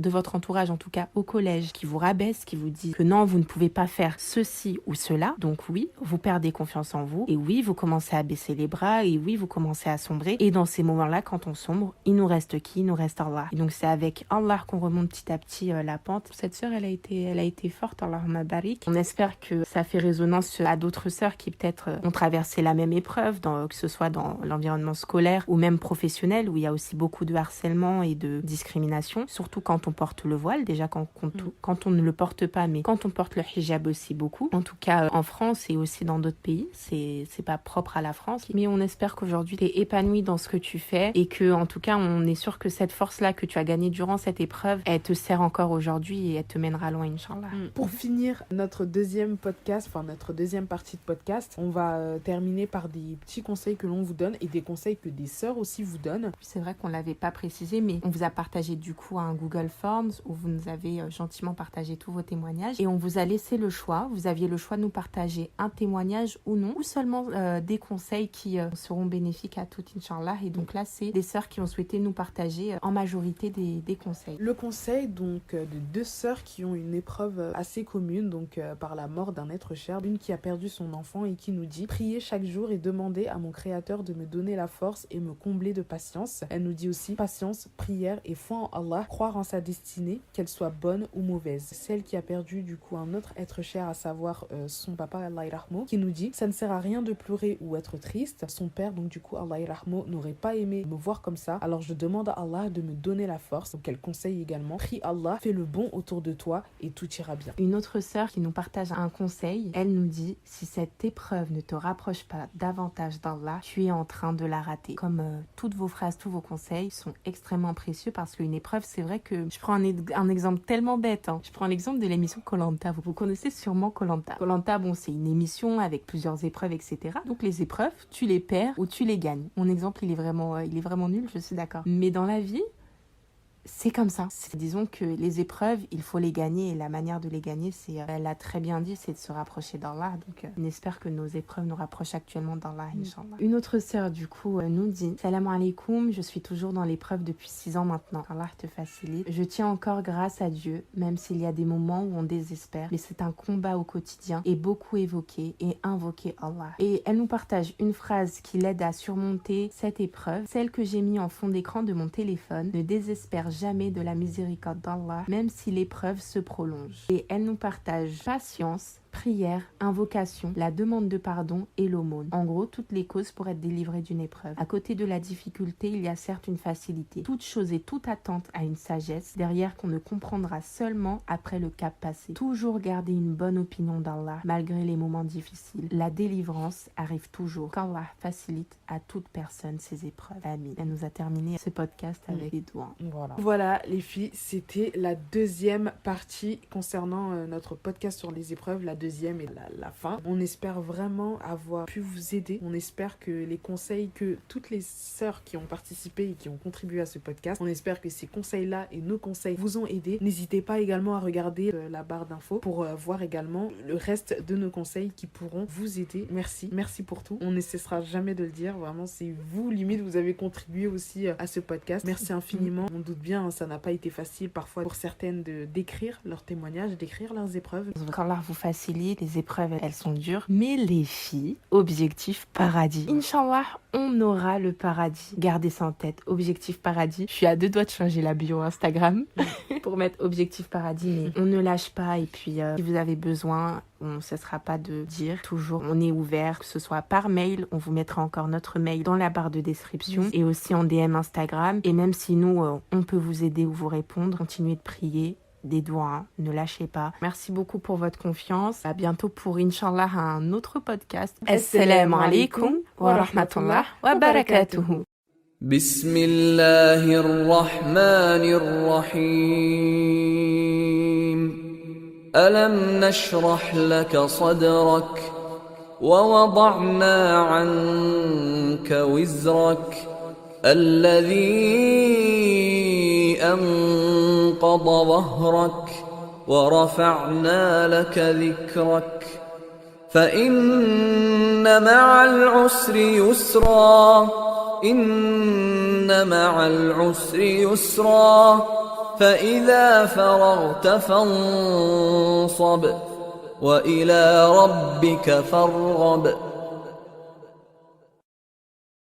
votre entourage, en tout cas au collège, qui vous rabaissent, rabaisse, qui vous dit que non, vous ne pouvez pas faire ceci ou cela. Donc oui, vous perdez confiance en vous. Et oui, vous commencez à baisser les bras. Et oui, vous commencez à sombrer. Et dans ces moments-là, quand on sombre, il nous reste qui? Il nous reste Allah. Et donc c'est avec Allah qu'on remonte petit à petit la pente. Cette sœur, elle a été forte, Allahumma barik. On espère que ça fait résonance à d'autres sœurs qui peut-être ont traversé la même épreuve, que ce soit dans l'environnement scolaire ou même professionnel, où il y a aussi beaucoup de harcèlement et de discrimination, surtout quand on porte le voile, déjà quand on ne le porte pas, mais quand on porte le hijab aussi beaucoup. En tout cas, en France et aussi dans d'autres pays, c'est pas propre à la France. Mais on espère qu'aujourd'hui, tu es épanoui dans ce que tu fais et que, en tout cas, on est sûr que cette force-là que tu as gagnée durant cette épreuve, elle te sert encore aujourd'hui et elle te mènera loin, Inch'Allah. Pour finir notre deuxième partie de podcast, on va terminer par des petits conseils que l'on vous donne et des conseils que des sœurs aussi vous donnent. C'est vrai qu'on ne l'avait pas précisé, mais on vous a partagé du coup un Google Forms où vous nous avez gentiment partagé tous vos témoignages et on vous a laissé le choix. Vous aviez le choix de nous partager un témoignage ou non, ou seulement des conseils qui seront bénéfiques à toutes, Inch'Allah. Et donc là, c'est des sœurs qui ont souhaité nous partager en majorité des conseils. Le conseil donc de deux sœurs qui ont une épreuve assez commune, donc par la mort d'un être cher, l'une qui a perdu son enfant et qui nous dit: priez chaque jour et demandez à mon Créateur de me donner la force et me combler de patience. Elle nous dit aussi patience, prière et foi en Allah, croire en sa destinée, qu'elle soit bonne ou mauvaise. Celle qui a perdu du coup un autre être cher, à savoir son papa, Allah yarhamou, qui nous dit: ça ne sert à rien de pleurer ou être triste. Son père, donc du coup Allah yarhamou, n'aurait pas aimé me voir comme ça, alors je demande à Allah de me donner la force. Donc elle conseille également: prie Allah, fais le bon autour de toi et tout ira bien. Une autre sœur qui nous partage un conseil, elle nous dit: si cette épreuve ne te rapproche pas davantage d'Allah, tu es en train de la rater. Comme toutes vos phrases, tous vos conseils sont extrêmement précieux, parce qu'une épreuve, c'est vrai que je prends un exemple tellement bête. Je prends l'exemple de l'émission Koh Lanta. Vous connaissez sûrement Koh Lanta. Koh Lanta, bon, c'est une émission avec plusieurs épreuves, etc. Donc les épreuves, tu les perds ou tu les gagnes. Mon exemple, il est vraiment nul, je suis d'accord. Mais dans la vie, c'est comme ça. Disons que les épreuves, il faut les gagner, et la manière de les gagner, c'est, elle l'a très bien dit, c'est de se rapprocher d'Allah. Donc on espère que nos épreuves nous rapprochent actuellement d'Allah, Inch'Allah. Une autre sœur du coup nous dit: Salam alaikum, je suis toujours dans l'épreuve depuis 6 ans maintenant. Allah te facilite. Je tiens encore grâce à Dieu, même s'il y a des moments où on désespère, mais c'est un combat au quotidien et beaucoup évoquer et invoquer Allah. Et elle nous partage une phrase qui l'aide à surmonter cette épreuve, celle que j'ai mis en fond d'écran de mon téléphone: ne désespère jamais de la miséricorde d'Allah, même si l'épreuve se prolonge. Et elle nous partage patience, prière, invocation, la demande de pardon et l'aumône. En gros, toutes les causes pour être délivré d'une épreuve. À côté de la difficulté, il y a certes une facilité. Toute chose et toute attente a une sagesse derrière qu'on ne comprendra seulement après le cap passé. Toujours garder une bonne opinion d'Allah malgré les moments difficiles. La délivrance arrive toujours. Qu'Allah facilite à toute personne ses épreuves. Amin. Elle nous a terminé ce podcast avec des doigts. Voilà les filles, c'était la deuxième partie concernant notre podcast sur les épreuves, la deuxième et la fin. On espère vraiment avoir pu vous aider. On espère que les conseils que toutes les sœurs qui ont participé et qui ont contribué à ce podcast, on espère que ces conseils-là et nos conseils vous ont aidé. N'hésitez pas également à regarder la barre d'infos pour voir également le reste de nos conseils qui pourront vous aider. Merci pour tout. On ne cessera jamais de le dire. Vraiment, c'est vous, limite, vous avez contribué aussi à ce podcast. Merci infiniment. On doute bien, ça n'a pas été facile parfois pour certaines d'écrire leurs témoignages, d'écrire leurs épreuves. Qu'Allah vous facilite. Les épreuves, elles sont dures. Mais les filles, objectif paradis. Inch'Allah, on aura le paradis. Gardez ça en tête. Objectif paradis. Je suis à 2 doigts de changer la bio Instagram pour mettre objectif paradis. Mais on ne lâche pas. Et puis, si vous avez besoin, on ne cessera pas de dire. Toujours, on est ouvert. Que ce soit par mail, on vous mettra encore notre mail dans la barre de description. Et aussi en DM Instagram. Et même si nous, on peut vous aider ou vous répondre, continuez de prier. Des doigts, ne lâchez pas. Merci beaucoup pour votre confiance. À bientôt pour, Inch'Allah, un autre podcast. Assalamu alaikum wa rahmatullah wa barakatuhu. Bismillahir Rahmanir Rahim. Alam nashrah laka sadrak wa wada'na 'anka wizrak alladhi أنقض ظهرك ورفعنا لك ذكرك فإن مع العسر يسرا إن مع العسر يسرا فإذا فرغت فانصب وإلى ربك فارغب